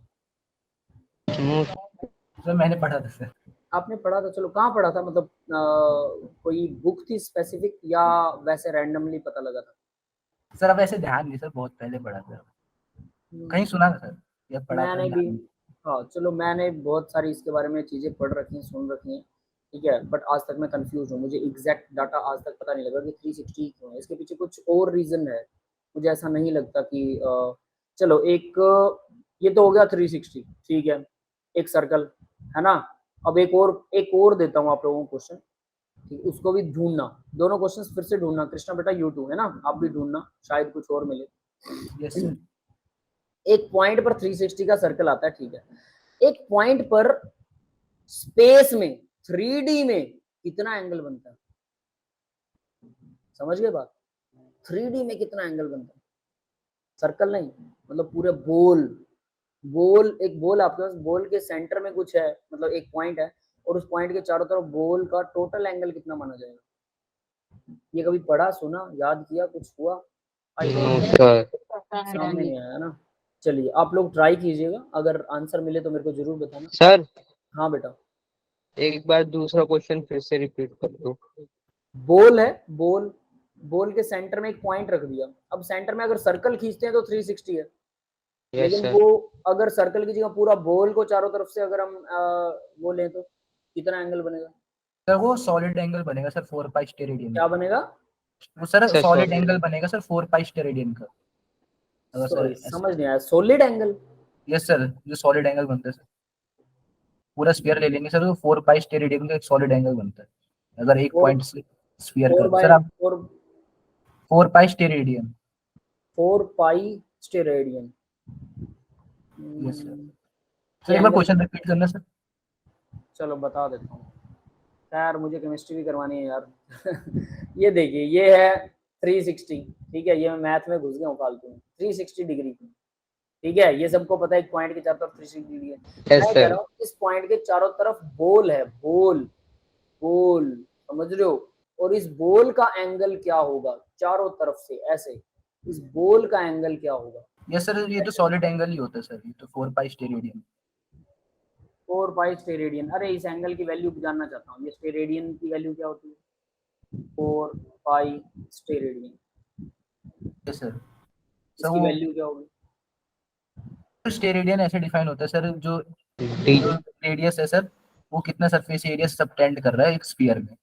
है। सर मैंने पढ़ा था सर। आपने पढ़ा था? चलो कहाँ पढ़ा था, मतलब कोई बुक थी स्पेसिफिक या वैसे रैंडमली पता लगा था? सर अब ऐसे ध्यान नहीं सर, बहुत पहले पढ़ा था, कहीं सुना था सर या पढ़ा था। मैंने भी, हाँ चलो मैंने बहुत सारी इसके बारे में चीजें पढ़ रखी हैं, सुन रखी हैं, ठीक है, बट आज तक मैं कंफ्यूज हूँ, मुझे एग्जैक्ट डाटा आज तक पता नहीं लगा कि 360 क्यों है, इसके पीछे कुछ और रीजन है, मुझे ऐसा नहीं लगता कि चलो एक ये तो हो गया 360, ठीक है, एक सर्कल है ना। अब एक और देता हूँ आप लोगों को क्वेश्चन, ठीक, उसको भी ढूंढना, दोनों क्वेश्चंस फिर से ढूंढना, कृष्णा बेटा यूट्यूब है ना, आप भी ढूंढना, शायद कुछ और मिले। Yes sir. एक पॉइंट पर 360 का सर्कल आता है, ठीक है, एक पॉइंट पर स्पेस में 3D में कितना एंगल बनता है, समझ गए बात, 3D में कितना एंगल बनता है, सर्कल नहीं, मतलब पूरे बोल एक बोल आपके पास, बोल के सेंटर में कुछ है, मतलब एक पॉइंट है, और उस पॉइंट के चारों तरफ बोल का टोटल एंगल कितना माना जाएगा, ये कभी पढ़ा, सुना, याद किया, कुछ हुआ? No sir. सामने नहीं आया ना। चलिए आप लोग ट्राई कीजिएगा, अगर आंसर मिले तो मेरे को जरूर बताना। सर हाँ बेटा, एक बार दूसरा क्वेश्चन फिर से रिपीट कर दो। बोल है, बोल के सेंटर में एक पॉइंट रख दिया, अब सेंटर में अगर सर्कल खींचते हैं तो 360 है, यस लेकिन सर। वो अगर सर्कल की जगह पूरा बोल को चारों तरफ से अगर हम वो लें तो कितना एंगल बनेगा? सर वो सॉलिड एंगल बनेगा सर 4 पाई स्टेरेडियन क्या बनेगा? वो sir sir, solid solid। Angle बनेगा सर 4 पाई स्टेरेडियन का। अगर सर सॉरी समझ नहीं आया, सॉलिड एंगल? यस सर, जो सॉलिड एंगल बनता है सर, पूरा स्फीयर ले लेंगे सर तो 4 पाई स्टेरेडियन का एक सॉलिड एंगल बनता है, अगर एक पॉइंट से स्फीयर फोर कर बाई सर आप फोर 4 पाई स्टेरेडियन। 4 पाई स्टेरेडियन। यस सर एक बार एंगल, क्वेश्चन रिपीट करना सर। चलो बता देता हूँ यार, मुझे केमिस्ट्री भी करवानी है यार। ये देखिए, ये है 360, ठीक है, ये मैं मैथ में घुस गया हूँ फालतू में, 360 डिग्री, ठीक है, ये सबको पता है, एक पॉइंट के चारों तरफ 360 डिग्री है। यस मैं कह सर। रहा हूँ इस पॉइंट के चारों तरफ बोल है, बोल समझ रहे हो, और इस बोल का एंगल क्या होगा चारों तरफ से ऐसे, इस बोल का एंगल क्या होगा? यस सर, ये तो सॉलिड एंगल ही होता है सर, ये तो 4 पाई स्टेरेडियन। 4 पाई स्टेरेडियन, अरे इस एंगल की वैल्यू जानना चाहता हूँ, ये स्टेरेडियन की वैल्यू क्या होती है? 4 पाई स्टेरेडियन, यस सर। सर इसकी वो वैल्यू क्या होगी? स्टेरेडियन ऐसे डिफाइन होता है सर, जो डी रेडियस है सर, वो कितना सरफेस एरिया सबटेंड कर रहा है एक स्फीयर में,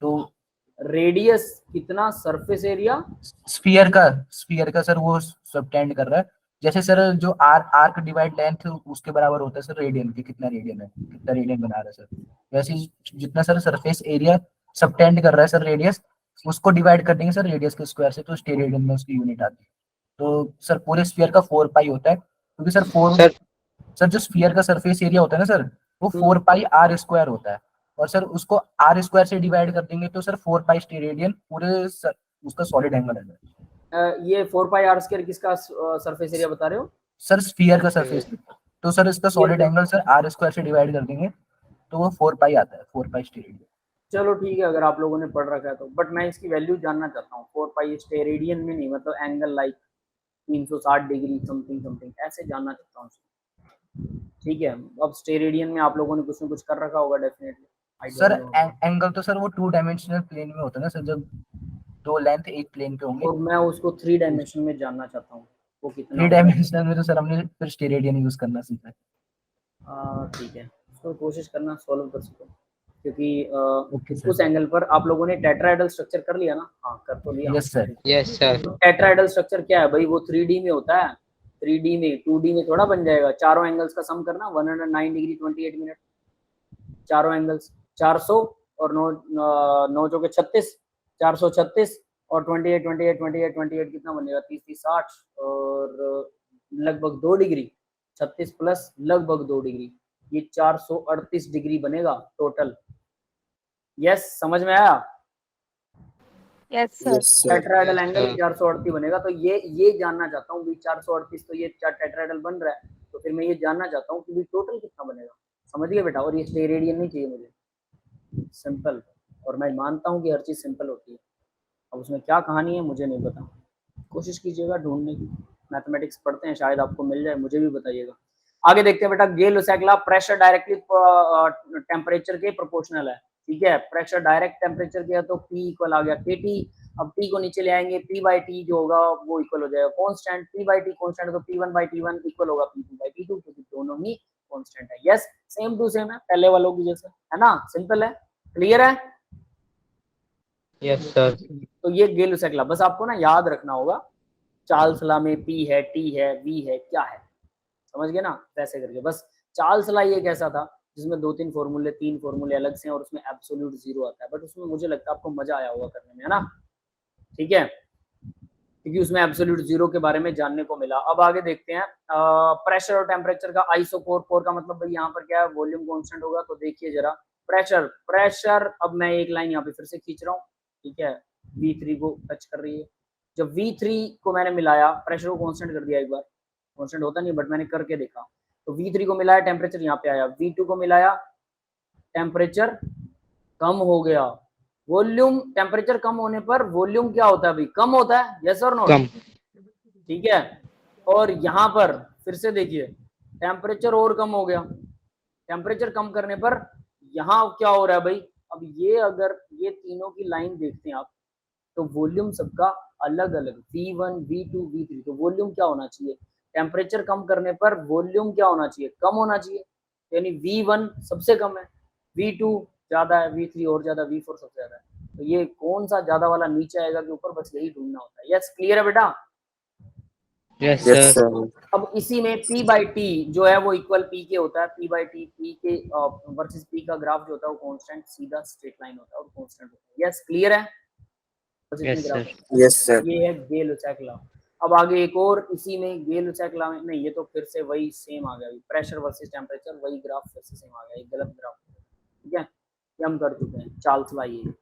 तो रेडियस कितना, सरफेस एरिया स्फीयर का सर वो सबटेंड कर रहा है। जैसे सर जो आर्क डिवाइड लेंथ उसके बराबर होता है सर रेडियन के, कितना रेडियन है, कितना रेडियन बना रहा है सर, वैसे ही जितना सर सरफेस एरिया सबटेंड कर रहा है सर रेडियस, उसको डिवाइड कर देंगे सर रेडियस के स्क्वायर से, तो स्टेरेडियन में उसकी यूनिट आती है। तो सर पूरे स्फीयर का 4 पाई होता है, क्योंकि सर सर। सर जो स्फीयर का सरफेस एरिया होता है ना सर, वो 4 पाई आर स्क्वायर होता है, और सर उसको आर स्क्वायर से डिवाइड कर देंगे तो सर 4 पाई स्टेरेडियन पूरे उसका सॉलिड एंगल है ये 4 पाई आर स्क्वायर किसका सरफेस एरिया बता रहे हो? सर, स्फीयर का सरफेस। तो सर इसका solid angle sir R square से डिवाइड कर देंगे तो वो 4 पाई आता है, 4 पाई स्टेरेडियन। चलो ठीक है, अगर आप लोगों ने पढ़ रखा है तो, बट मैं इसकी वैल्यू जानना चाहता हूँ, 4 पाई स्टेरेडियन में नहीं, मतलब angle like 360 degree something something ऐसे जानना चाहता हूँ, ठीक है। अब स्टेरेडियन में आप लोगों ने कुछ ना कुछ कर रखा होगा डेफिनेटली सर एंगल तो सर वो 2 डायमेंशनल प्लेन में होता है ना सर, जब दो लेंथ एक प्लेन पे होंगे। और मैं उसको 3 डायमेंशन में जानना चाहता हूँ, वो कितना 3 डायमेंशनल में तो सर हमने फिर स्टेरेडियन यूज करना सीखा है। ठीक है, उसको कोशिश करना सॉल्व कर सको, क्योंकि ओके सर। उस एंगल पर आप लोगों ने टेट्राहेड्रल स्ट्रक्चर कर लिया ना? हाँ कर तो लिया। Yes sir. Yes sir. Tetrahedral structure क्या है भाई? वो 3D में होता है, 3D में, 2D में थोड़ा बन जाएगा। चारों एंगल्स का सम करना, 109 डिग्री 28 मिनट, चारों एंगल्स 400 और 9 चौके 36, 436 और 28 28 28 28 कितना बनेगा? 30 30 60 और लगभग 2 डिग्री, 36 प्लस लगभग 2 डिग्री, ये 438 डिग्री बनेगा टोटल। यस, समझ में आया? Yes sir. Tetrahedral angle Yes, sir. 438 बनेगा। तो ये जानना चाहता हूँ, 438, तो ये टेट्राहेड्रल बन रहा है, तो फिर मैं ये जानना चाहता हूँ कि टोटल कितना बनेगा। समझ गए बेटा? और ये स्टेरेडियन नहीं चाहिए मुझे, सिंपल, और मैं मानता हूँ कि हर चीज़ सिंपल होती है। अब उसमें क्या कहानी है मुझे नहीं पता, कोशिश कीजिएगा ढूंढने की, मैथमेटिक्स पढ़ते हैं, शायद आपको मिल जाए, मुझे भी बताइएगा। आगे देखते हैं बेटा, गेल-लुसाक लॉ, प्रेशर डायरेक्टली टेम्परेचर के प्रोपोर्शनल है, ठीक है। प्रेशर डायरेक्ट टेम्परेचर के है तो P इक्वल आ गया KT, अब T को नीचे ले आएंगे, P/T जो होगा वो इक्वल हो जाएगा कांस्टेंट, P/T कांस्टेंट, तो P1/T1 इक्वल होगा P2/T2, क्योंकि दोनों ही कांस्टेंट है। यस, सेम टू सेम है पहले वालों की जैसे, है ना? सिंपल है। क्लियर है? Yes, sir. तो ये गै-लुसैक लॉ, बस आपको ना याद रखना होगा, चार्ल्स लॉ में P है, T है, V है, क्या है, समझ गए ना, वैसे करके। बस चार्ल्स लॉ ये कैसा था जिसमें 2-3 फॉर्मूले, 3 फॉर्मूले अलग से हैं और उसमें एब्सोल्यूट जीरो आता है, बट उसमें मुझे लगता है आपको मजा आया होगा करने में, है ना? ठीक है, क्योंकि उसमें एब्सोल्यूट जीरो के बारे में जानने को मिला। अब आगे देखते हैं प्रेशर और टेम्परेचर का आइसोकोर। कोर का मतलब भाई यहाँ पर क्या है, वॉल्यूम कांस्टेंट होगा। तो देखिए जरा प्रेशर अब मैं एक लाइन यहाँ पे फिर से खींच रहा हूँ, ठीक है, V3 को टच कर रही है। जब V3 को मैंने मिलाया, प्रेशर को कांस्टेंट कर दिया, एक बार कांस्टेंट होता नहीं बट मैंने करके देखा, तो V3 को मिलाया, टेम्परेचर यहाँ पे आया, V2 को मिलाया, टेम्परेचर कम हो गया। वॉल्यूम, टेम्परेचर कम होने पर वॉल्यूम क्या होता है भाई, कम होता है, यस और नो? कम। ठीक है, और यहाँ पर फिर से देखिए टेम्परेचर और कम हो गया। टेम्परेचर कम करने पर यहाँ क्या हो रहा है भाई, अब ये अगर ये तीनों की लाइन देखते हैं आप, तो वॉल्यूम सबका अलग अलग, V1 V2 V3, तो वॉल्यूम क्या होना चाहिए, टेम्परेचर कम करने पर वॉल्यूम क्या होना चाहिए, कम होना चाहिए, यानी V1 सबसे कम है, V2 ज्यादा है, V3 और ज्यादा, V4 सबसे ज्यादा है। तो ये कौन सा ज्यादा वाला नीचे आएगा कि ऊपर, बस यही ढूंढना होता है। यस, क्लियर है बेटा? Yes, yes sir. सर। अब इसी में P/T जो है वो इक्वल P के होता है, P/T, P के वर्सेस P का ग्राफ जो होता है वो कांस्टेंट सीधा स्ट्रेट लाइन होता है और कांस्टेंट होता है। यस, क्लियर है? बस इतनी Yes, ग्राफ sir. है। Yes sir. ये है गै-लुसैक लॉ। अब आगे एक और इसी में गै-लुसैक लॉ में, नहीं ये तो फिर से वही सेम आ गया, प्रेशर वर्सेस टेम्परेचर, वही ग्राफ फिर से सेम आ गया, एक गलत ग्राफ, ठीक है, ये हम कर चुके हैं, चार्ल्स लॉ ये।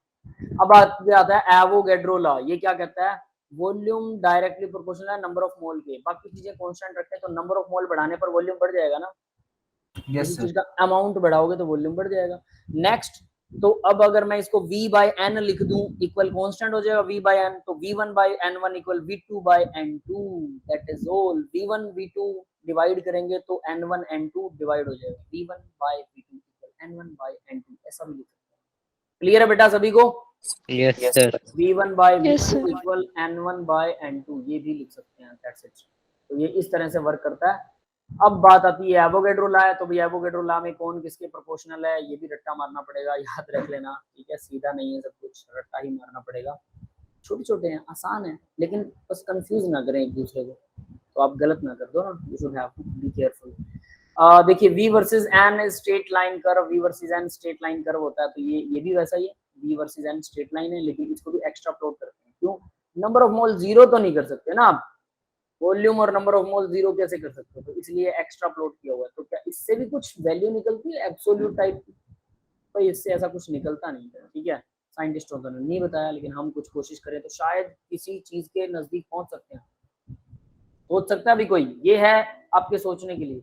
अब आगे आता है एवोगैड्रो लॉ। ये क्या कहता है, वॉल्यूम डायरेक्टली प्रोपोर्शनल है नंबर ऑफ मोल के, बाकी चीजें कांस्टेंट रखते हैं, तो नंबर ऑफ मोल बढ़ाने पर वॉल्यूम बढ़ जाएगा ना, यस किसी सर। चीज का अमाउंट बढ़ाओगे तो वॉल्यूम बढ़ जाएगा। नेक्स्ट, तो अब अगर मैं इसको V/N लिख दूं, इक्वल कांस्टेंट हो जाएगा V/N, तो V1/N1 equal V2/N2, that is all. V1 V2 divide करेंगे तो N1 N2 डिवाइड हो जाएगा, V1/V2 इक्वल N1/N2, ऐसा भी लिख सकते हैं। क्लियर है बेटा सभी को? Yes, yes sir. Sir. V1/V2 Yes, sir. Equal N1/N2, ये भी लिख सकते हैं, दैट्स इट। तो ये इस तरह से वर्क करता है। अब बात आती है एवोगैड्रो लॉ है, तो भाई एवोगैड्रो लॉ में कौन किसके प्रोपोर्शनल है, ये भी रट्टा मारना पड़ेगा, याद रख लेना, ठीक है, सीधा नहीं है सब कुछ, रट्टा ही मारना पड़ेगा। छोटे छोटे हैं, आसान है, लेकिन बस कंफ्यूज ना करें एक दूसरे को, तो आप गलत ना कर दो ना, you should have to be careful. देखिए V versus N straight line curve, V versus N straight line curve होता है, तो ये भी वैसा ही है, V versus N straight line है, लेकिन इसको भी एक्स्ट्रा प्लॉट करते हैं। क्यों? नंबर ऑफ मोल जीरो तो नहीं कर सकते ना आप, वॉल्यूम और नंबर ऑफ मोल जीरो कैसे कर सकते हो, तो इसलिए एक्स्ट्रा प्लॉट किया हुआ है। तो क्या इससे भी कुछ वैल्यू निकलती है एब्सोल्यूट टाइप की? तो इससे ऐसा कुछ निकलता नहीं है, ठीक है, साइंटिस्टों ने नहीं बताया, लेकिन हम कुछ कोशिश करें तो शायद किसी चीज के नजदीक पहुंच सकते हैं, सोच सकता है अभी कोई, ये है आपके सोचने के लिए।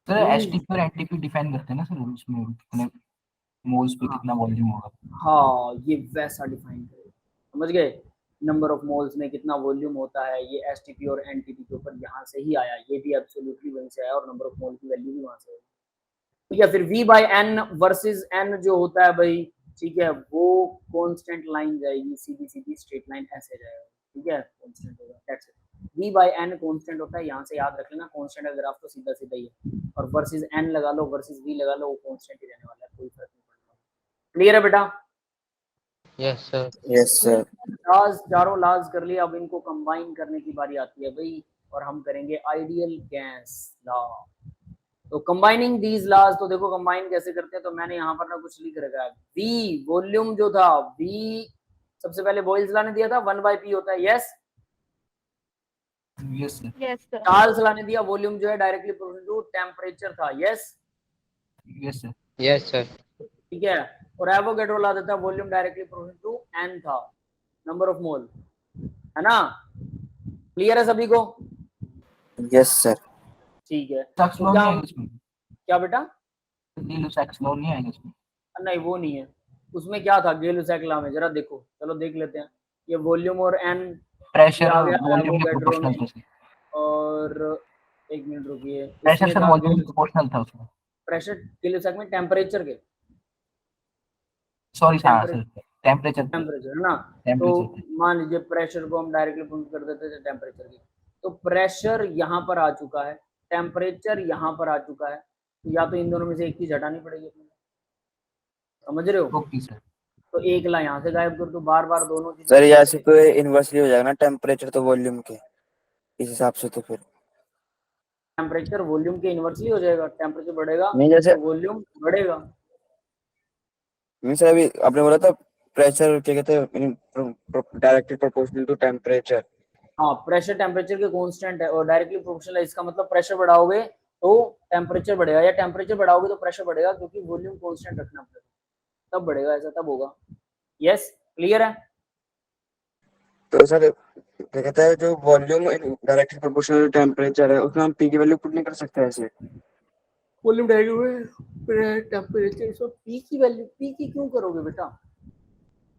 सर एसटीपी और एनटीपी डिफाइन करते हैं ना सर, उसमें कितने मोल्स पे हाँ। कितना वॉल्यूम होगा। हाँ, ये वैसा डिफाइन करेगा, समझ गए, नंबर ऑफ मोल्स में कितना वॉल्यूम होता है, ये एसटीपी और एनटीपी के ऊपर यहाँ से ही आया, ये भी एब्सोल्युटली वहीं से आया और नंबर ऑफ मोल की वैल्यू भी वहां से आई। ठीक है, फिर V/N वर्सेस N जो होता है भाई, ठीक है, वो कांस्टेंट लाइन जाएगी, सीधी सीधी स्ट्रेट लाइन ऐसे जाएगा, ठीक है, कांस्टेंट होगा, दैट्स इट। V/N कांस्टेंट होता है, यहाँ से याद रख लेना, कांस्टेंट का ग्राफ तो सीधा सीधा ही है, और वर्सेस N लगा लो, वर्सेस V लगा लो, वो कांस्टेंट ही रहने वाला है, कोई फर्क नहीं पड़ेगा। क्लियर है बेटा? Yes, sir. Yes sir. Laws, चारों लॉज कर लिया, अब इनको कंबाइन करने की बारी आती है भाई, और हम करेंगे आइडियल गैस लॉ। तो कंबाइनिंग दीज लॉज, तो देखो कंबाइन कैसे करते हैं, तो मैंने यहाँ पर ना कुछ लिख रखा है, V वॉल्यूम जो था, V सबसे पहले बॉयल्स लॉ ने दिया था 1/P होता है, yes. Yes sir. Yes, sir. Charles law ने दिया वॉल्यूम जो है डायरेक्टली प्रोपोर्शनल टू टेम्परेचर था, yes, yes sir. Yes, sir. ठीक है, और एवोगैड्रो लॉ देता है volume directly proportional to N था, नंबर ऑफ मोल, है ना? क्लियर है सभी को? Yes sir. ठीक है, सक्स तो लॉ क्या नहीं हम, है इसमें, क्या बेटा? सक्स लॉ नहीं है इसमें। नहीं वो नहीं है, उसमें क्या था गै-लुसैक लॉ में, जरा देखो, चलो देख लेते हैं। ये वॉल्यूम और N, ये प्रेशर आ गया वॉल्यूम के एवोगैड्रो प्रोपोर्शनल में, था सर। और एक मिनट रुकिए, प्रेशर इसमें सर था वॉल्यूम प्रोपोर्शनल था उसमें। प्रेशर गै-लुसैक में टेम्परेचर के, सॉरी हाँ सर, टेम्परेचर टेम्परेचर है ना, तो टेम्परेचर। मान लीजिए प्रेशर को हम डायरेक्टली पुट कर देते थे टेम्परेचर की, तो प्रेशर यहाँ पर आ चुका है, टेम्परेचर यहाँ पर आ चुका है, तो या तो इन दोनों में से एक चीज हटानी पड़ेगी अपने, समझ रहे हो? Okay sir. तो एक ला यहाँ से गायब कर दो, बार बार दोनों चीजें। सर यहाँ से तो इनवर्सली हो जाएगा ना टेम्परेचर तो वॉल्यूम के इस हिसाब से, तो फिर टेम्परेचर वॉल्यूम के इनवर्सली हो जाएगा, टेम्परेचर बढ़ेगा नहीं जैसे तो वॉल्यूम बढ़ेगा। नहीं सर, अभी आपने बोला था प्रेशर क्या कहते हैं डायरेक्टली प्रोपोर्शनल टू टेम्परेचर। हाँ, प्रेशर टेम्परेचर के कांस्टेंट है और डायरेक्टली प्रोपोर्शनल है। इसका मतलब प्रेशर बढ़ाओगे तो टेम्परेचर बढ़ेगा, या टेम्परेचर बढ़ाओगे तो प्रेशर बढ़ेगा, क्योंकि वॉल्यूम कांस्टेंट रखना पड़ेगा, तब बढ़ेगा, ऐसा तब होगा। यस, क्लियर है? तो सर क्या कहते हैं जो volume directly proportional to temperature है उसमें हम पी की वैल्यू पुट नहीं कर सकते ऐसे? वॉल्यूम डायरेक्ट टेम्परेचर, सो पी की वैल्यू, पी की क्यों करोगे बेटा?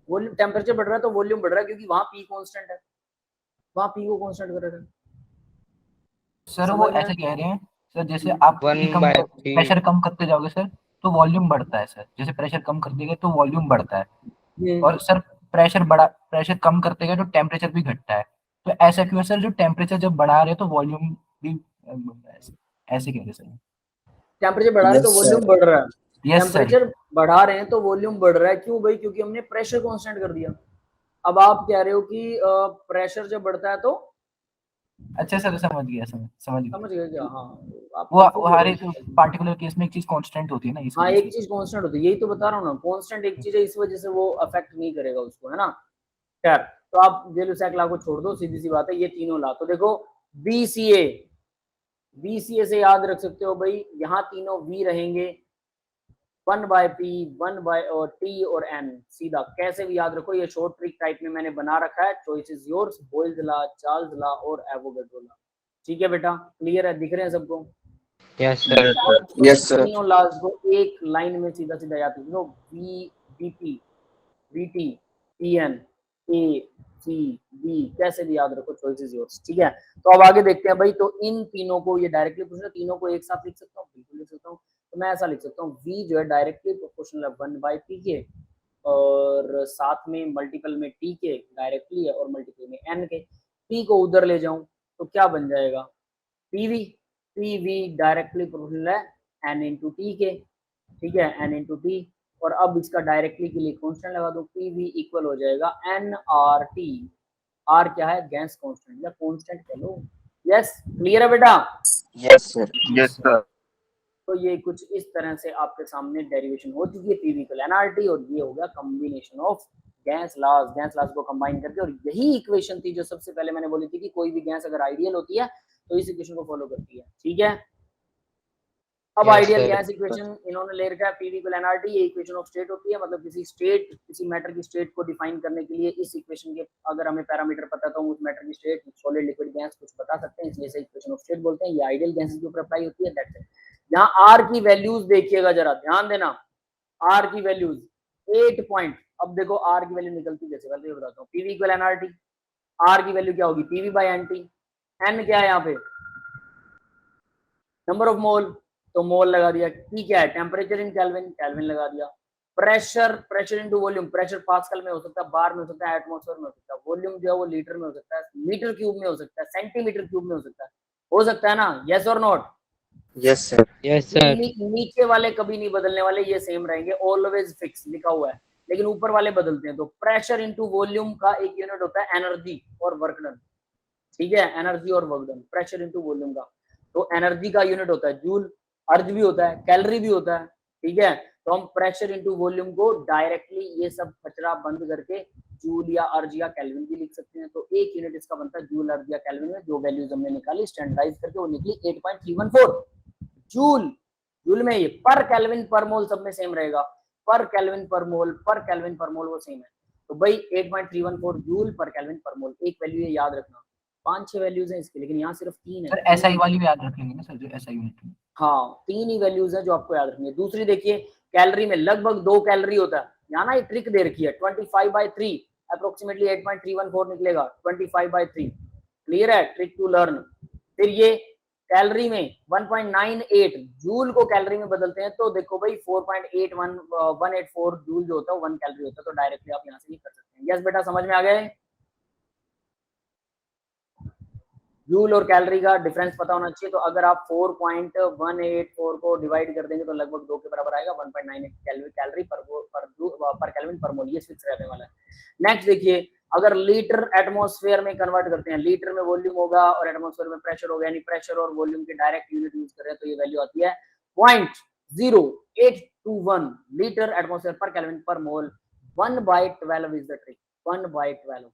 वॉल्यूम टेम्परेचर बढ़ रहा है तो वॉल्यूम बढ़ रहा है, क्योंकि वहां पी कांस्टेंट है, वहां पी को कांस्टेंट कर रहा है। सर वो समझ रहे ऐसे हैं? कह रहे हैं सर, जैसे आप प्रेशर कम करते जाओगे सर तो वॉल्यूम बढ़ता है सर, जैसे प्रेशर कम कर देंगे तो वॉल्यूम बढ़ता है। और सर प्रेशर कम करते गए तो टेम्परेचर भी घटता है। तो ऐसा क्यों है सर, जो टेम्परेचर जब बढ़ा रहे हैं तो वॉल्यूम भी ऐसे कह रहे हैं सर। टेम्परेचर बढ़ा रहे हैं तो Yes, वॉल्यूम sir. बढ़ रहा है। Yes sir. टेम्परेचर बढ़ा रहे हैं तो वॉल्यूम बढ़ रहा है, क्यों भाई? क्योंकि हमने प्रेशर कांस्टेंट कर दिया। अब आप कह रहे हो कि प्रेशर जब बढ़ता है तो, अच्छा सर, समझ गया समझ समझ गया। गए क्या? हाँ, आप वो confuse हो हर रहे एक हो। पार्टिकुलर केस में एक चीज कांस्टेंट होती है ना, इस हाँ, वजह एक से। चीज कांस्टेंट होती है, यही तो बता रहा हूँ ना, कांस्टेंट एक चीज है, इस वजह से वो अफेक्ट नहीं करेगा उसको, है ना। खैर, तो आप जेलुसैक लॉ को छोड़ दो, सीधी सी बात है, ये तीनों लॉ तो देखो। बीसीए, बीसीए से याद रख सकते हो भाई, यहाँ तीनों वी रहेंगे, 1/p 1 और टी और एन, सीधा कैसे भी याद रखो, ये शॉर्ट ट्रिक टाइप में मैंने बना रखा है। Choice is yours, Boyle's law, Charles law और एवोगैड्रो लॉ। ठीक है बेटा, क्लियर है? दिख रहे हैं सबको? Yes sir. Yes, sir. तीनों लॉज को एक लाइन में सीधा सीधा याद रखो। V, BP, VT, TN, A, C, B, कैसे भी याद रखो, चॉइस इज योर्स। ठीक है, तो अब आगे देखते हैं भाई। तो इन तीनों को, ये डायरेक्टली प्रोपोर्शनल, तीनों को एक साथ लिख सकता हूँ, बिल्कुल लिख सकता हूँ। तो मैं ऐसा लिख सकता हूँ, v जो है डायरेक्टली प्रोपोर्शनल है 1/p के, और साथ में मल्टीपल में t के डायरेक्टली है, और मल्टीपल में n के। p को उधर ले जाऊं तो क्या बन जाएगा? pv, pv डायरेक्टली प्रोपोर्शनल है n इंटू टी के। ठीक है, n इंटू टी। और अब इसका डायरेक्टली के लिए कांस्टेंट लगा दो, pv इक्वल हो जाएगा nRT। r क्या है? गैस कांस्टेंट या कांस्टेंट कह लो। यस, क्लियर है बेटा? Yes, sir. Yes sir. तो ये कुछ इस तरह से आपके सामने डेरिवेशन हो चुकी है पीवी इक्वल एनआरटी, और ये हो गया कॉम्बिनेशन ऑफ गैस लॉज को कंबाइन करके। और यही इक्वेशन थी जो सबसे पहले मैंने बोली थी कि कोई भी गैस अगर आइडियल होती है तो इस इक्वेशन को फॉलो करती है। ठीक है, अब Yes, ideal sir. Gas equation इन्होंने ले रखा है पीवी इक्वल एनआरटी। ये इक्वेशन ऑफ स्टेट होती है, मतलब किसी मैटर की स्टेट को डिफाइन करने के लिए इस इक्वेशन के अगर हमें पैरामीटर पता तो उस मैटर की स्टेट, सॉलिड, लिक्विड, गैस कुछ बता सकते हैं, इसलिए इसे इक्वेशन ऑफ स्टेट बोलते हैं। ये आइडियल गैसेस के ऊपर अप्लाई होती है, दैट्स इट। यहाँ आर की वैल्यूज देखिएगा जरा, ध्यान देना। आर की वैल्यूज 8 पॉइंट। अब देखो आर की वैल्यू निकलती कैसे, पहले बताता हूँ। पीवी इक्वल एनआरटी, आर की वैल्यू क्या होगी? PV by n t. एन क्या है यहाँ पे? नंबर ऑफ मोल, तो मोल लगा दिया। टी क्या है? टेम्परेचर इन केल्विन, केल्विन लगा दिया। Pressure into volume, pressure pascal में हो सकता है, बार में हो सकता है, एटमॉस्फेयर में हो सकता है। वॉल्यूम जो है वो लीटर में हो सकता है, मीटर क्यूब में हो सकता है, सेंटीमीटर क्यूब में हो सकता है ना? यस और not? Yes, sir. Yes sir. नीचे वाले कभी नहीं बदलने वाले, ये सेम रहेंगे, ऑलवेज फिक्स लिखा हुआ है, लेकिन ऊपर वाले बदलते हैं। तो प्रेशर इनटू वॉल्यूम का एक यूनिट होता है एनर्जी और वर्क डन। ठीक है, एनर्जी और work done, pressure into volume का। तो एनर्जी का यूनिट होता है जूल, अर्ज भी होता है, कैलोरी भी होता है। ठीक है, तो हम प्रेशर इनटू वॉल्यूम को डायरेक्टली ये सब कचरा बंद करके जूल या अर्ज या केल्विन भी लिख सकते हैं। तो एक यूनिट इसका बनता है जूल, अर्ज या केल्विन में। जो वैल्यूज हमने निकाली स्टैंडर्डाइज करके वो निकली 8.314 जूल। जूल में ये पर केल्विन पर मोल सब में सेम रहेगा, पर केल्विन पर मोल वो सेम है। तो भाई 8.314 जूल पर केल्विन पर मोल। एक वैल्यू ये याद रखना, 5-6 वैल्यूज हैं इसके, लेकिन यहाँ सिर्फ 3 है। सर एसआई वाली भी याद रख लेंगे ना सर, जो एसआई यूनिट में। हाँ, 3 ही वैल्यूज हैं जो आपको याद रखनी है। दूसरी देखिए, कैलोरी में लगभग 2 कैलोरी होता है। यहाँ ना एक ट्रिक दे रखी है, 25/3 अप्रोक्सीमेटली 8.314 निकलेगा, 25/3। क्लियर है? Trick to learn. फिर ये कैलोरी में 1.98 जूल को कैलोरी में बदलते हैं, तो देखो भाई 4.184 जूल जो होता है 1 कैलोरी होता है। तो डायरेक्टली आप यहाँ से भी कर सकते हैं। यस बेटा, समझ में आ गए? जूल और कैलोरी का डिफरेंस पता होना चाहिए। तो अगर आप 4.184 को डिवाइड कर देंगे तो लगभग 2 के बराबर आएगा, 1.98 कैलोरी पर पर केल्विन पर मोल, ये फिक्स रहने वाला है। नेक्स्ट देखिए, अगर लीटर एटमॉस्फेयर में कन्वर्ट करते हैं, लीटर में वॉल्यूम होगा और एटमॉस्फेयर में प्रेशर होगा, यानी प्रेशर और वॉल्यूम की डायरेक्ट यूनिट यूज कर रहे हैं, तो ये वैल्यू आती है 0.0821 लीटर एटमॉस्फेयर पर केल्विन पर मोल। 1/12 इज द ट्रिक, 1/12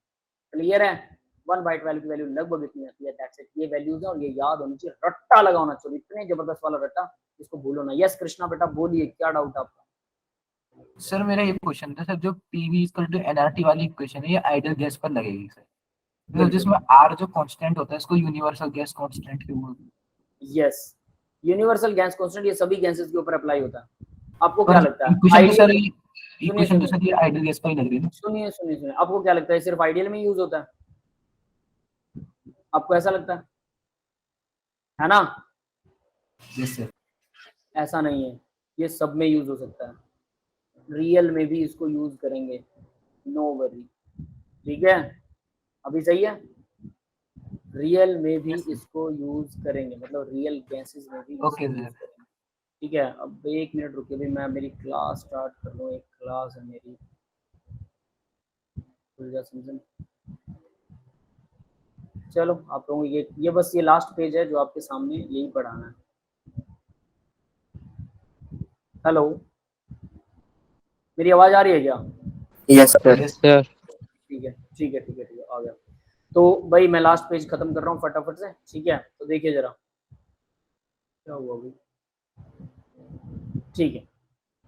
क्लियर है। 1/12 की वैल्यू लगभग इतनी आती है, दैट्स इट। ये वैल्यूज है और ये याद होनी चाहिए, रट्टा लगा होना चाहिए, इतने जबरदस्त वाला रट्टा, इसको भूलो ना। यस कृष्णा बेटा बोलिए, क्या डाउट आपका? सर मेरा ये क्वेश्चन था सर, जो पीवी इक्वल टू एनआरटी वाली इक्वेशन है ये आइडियल गैस पर लगेगी सर, तो जिसमें आर जो कांस्टेंट होता है इसको यूनिवर्सल गैस कांस्टेंट क्यों बोलते हैं? यस, यूनिवर्सल गैस कांस्टेंट ये सभी गैसेस के ऊपर अप्लाई होता है। आपको क्या लगता है? इक्वेशन तो सर सुनिए ये आइडियल गैस पर ही लग रही है। सुनिए सुनिए सुनिए, आपको क्या लगता है सिर्फ आइडियल में यूज होता है? आपको ऐसा लगता है ना? Yes sir. ऐसा नहीं है, ये सब में यूज हो सकता है, रियल में भी इसको यूज करेंगे, नो वरी, ठीक है? अभी सही है, रियल में भी इसको यूज करेंगे, मतलब रियल गैसेस में भी ओके सर, ठीक है। अब 1 मिनट रुकिए भाई, मैं मेरी क्लास स्टार्ट कर लूँ, एक क्लास है मेरी, चलो आप लोगों ये बस ये लास्ट पेज है जो आपके सामने, यही पढ़ाना है। हेलो, मेरी आवाज आ रही है क्या? Yes sir. सर ठीक है ठीक है ठीक है ठीक है, आ गया। तो भाई मैं लास्ट पेज खत्म कर रहा हूँ फटाफट से, ठीक है? तो देखिए जरा क्या हुआ भाई, ठीक है,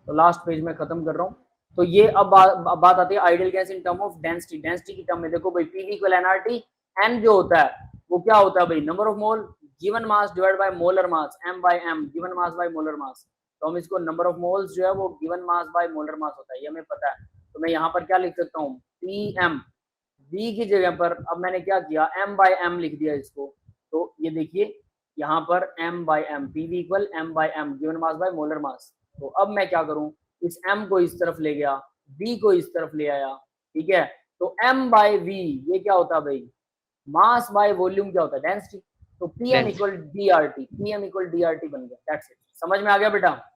तो लास्ट पेज में खत्म कर रहा हूँ। तो ये अब बात आती है ideal gas in term of density. Density की टर्म में देखो भाई, पीवी इक्वल एनआरटी, एन जो होता है वो क्या होता है भाई, number of mole given mass divide by molar mass, m by m, given mass by molar mass. तो हम इसको नंबर ऑफ मोल्स जो है वो given mass by molar mass होता है, ये हमें पता है। तो मैं यहाँ पर क्या लिख सकता हूँ, pm, v की जगह पर अब मैंने क्या किया, m बाय m लिख दिया इसको। तो ये देखिए यहाँ पर m by m, pv equal m by m, given mass by molar mass. तो अब मैं क्या करूँ, इस m को इस तरफ ले गया, v को इस तरफ ले आया, ठीक है? तो m बाय v ये क्या होता है भाई, मास बाय वॉल्यूम क्या होता है, डेंसिटी। तो pm equal drt, pm equal drt बन गया, दैट्स इट। समझ में आ गया बेटा?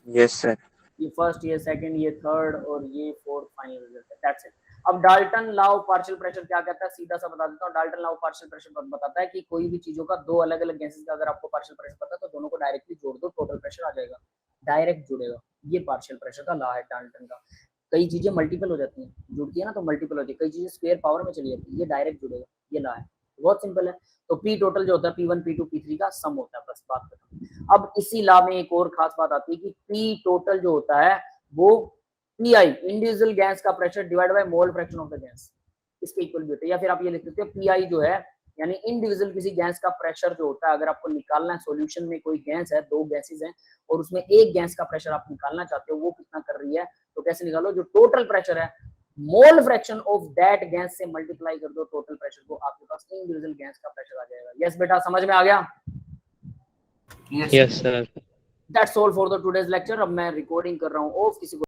Yes sir. ये फर्स्ट, ये सेकंड, ये थर्ड और ये फोर्थ फाइनल रिजल्ट है, दैट्स इट। अब Dalton law of partial pressure क्या कहता है, सीधा सा बता देता हूँ। Dalton law of partial pressure बताता है कि कोई भी चीजों का दो अलग अलग गैसेस का अगर आपको पार्शियल प्रेशर पता है तो दोनों को डायरेक्टली जोड़ दो, टोटल प्रेशर आ जाएगा, डायरेक्ट जुड़ेगा। ये पार्शियल प्रेशर का लॉ है डाल्टन का। कई चीजें मल्टीपल हो जाती हैं, जुड़ती है ना तो मल्टीपल होती है, कई चीजें स्क्वायर पावर में चली जाती है, ये डायरेक्ट जुड़ेगा, ये लॉ है, बहुत सिंपल है। तो पी टोटल जो होता है P1 P2 P3 का सम होता है, बस बात खत्म। अब इसी लॉ में एक और खास बात आती है कि पी टोटल जो होता है वो पीआई, इंडिविजुअल गैस का pressure divide by mole fraction of the gas, इसके इक्वल भी होता है। या फिर आप ये लिख सकते हो पीआई जो है यानी इंडिविजुअल किसी गैस का प्रेशर जो होता है, अगर आपको निकालना है, सॉल्यूशन में कोई गैस है, दो गैसेस हैं और उसमें एक गैस का प्रेशर आप निकालना चाहते हो, वो कितना कर रही है, तो कैसे निकालो, जो टोटल प्रेशर है mole fraction of that gas से मल्टीप्लाई कर दो टोटल प्रेशर को, आपके पास इंडिविजुअल गैस का प्रेशर आ जाएगा। यस बेटा, समझ में आ गया? Yes sir. That's all for the today's lecture. अब मैं रिकॉर्डिंग कर रहा हूँ ऑफ, किसी को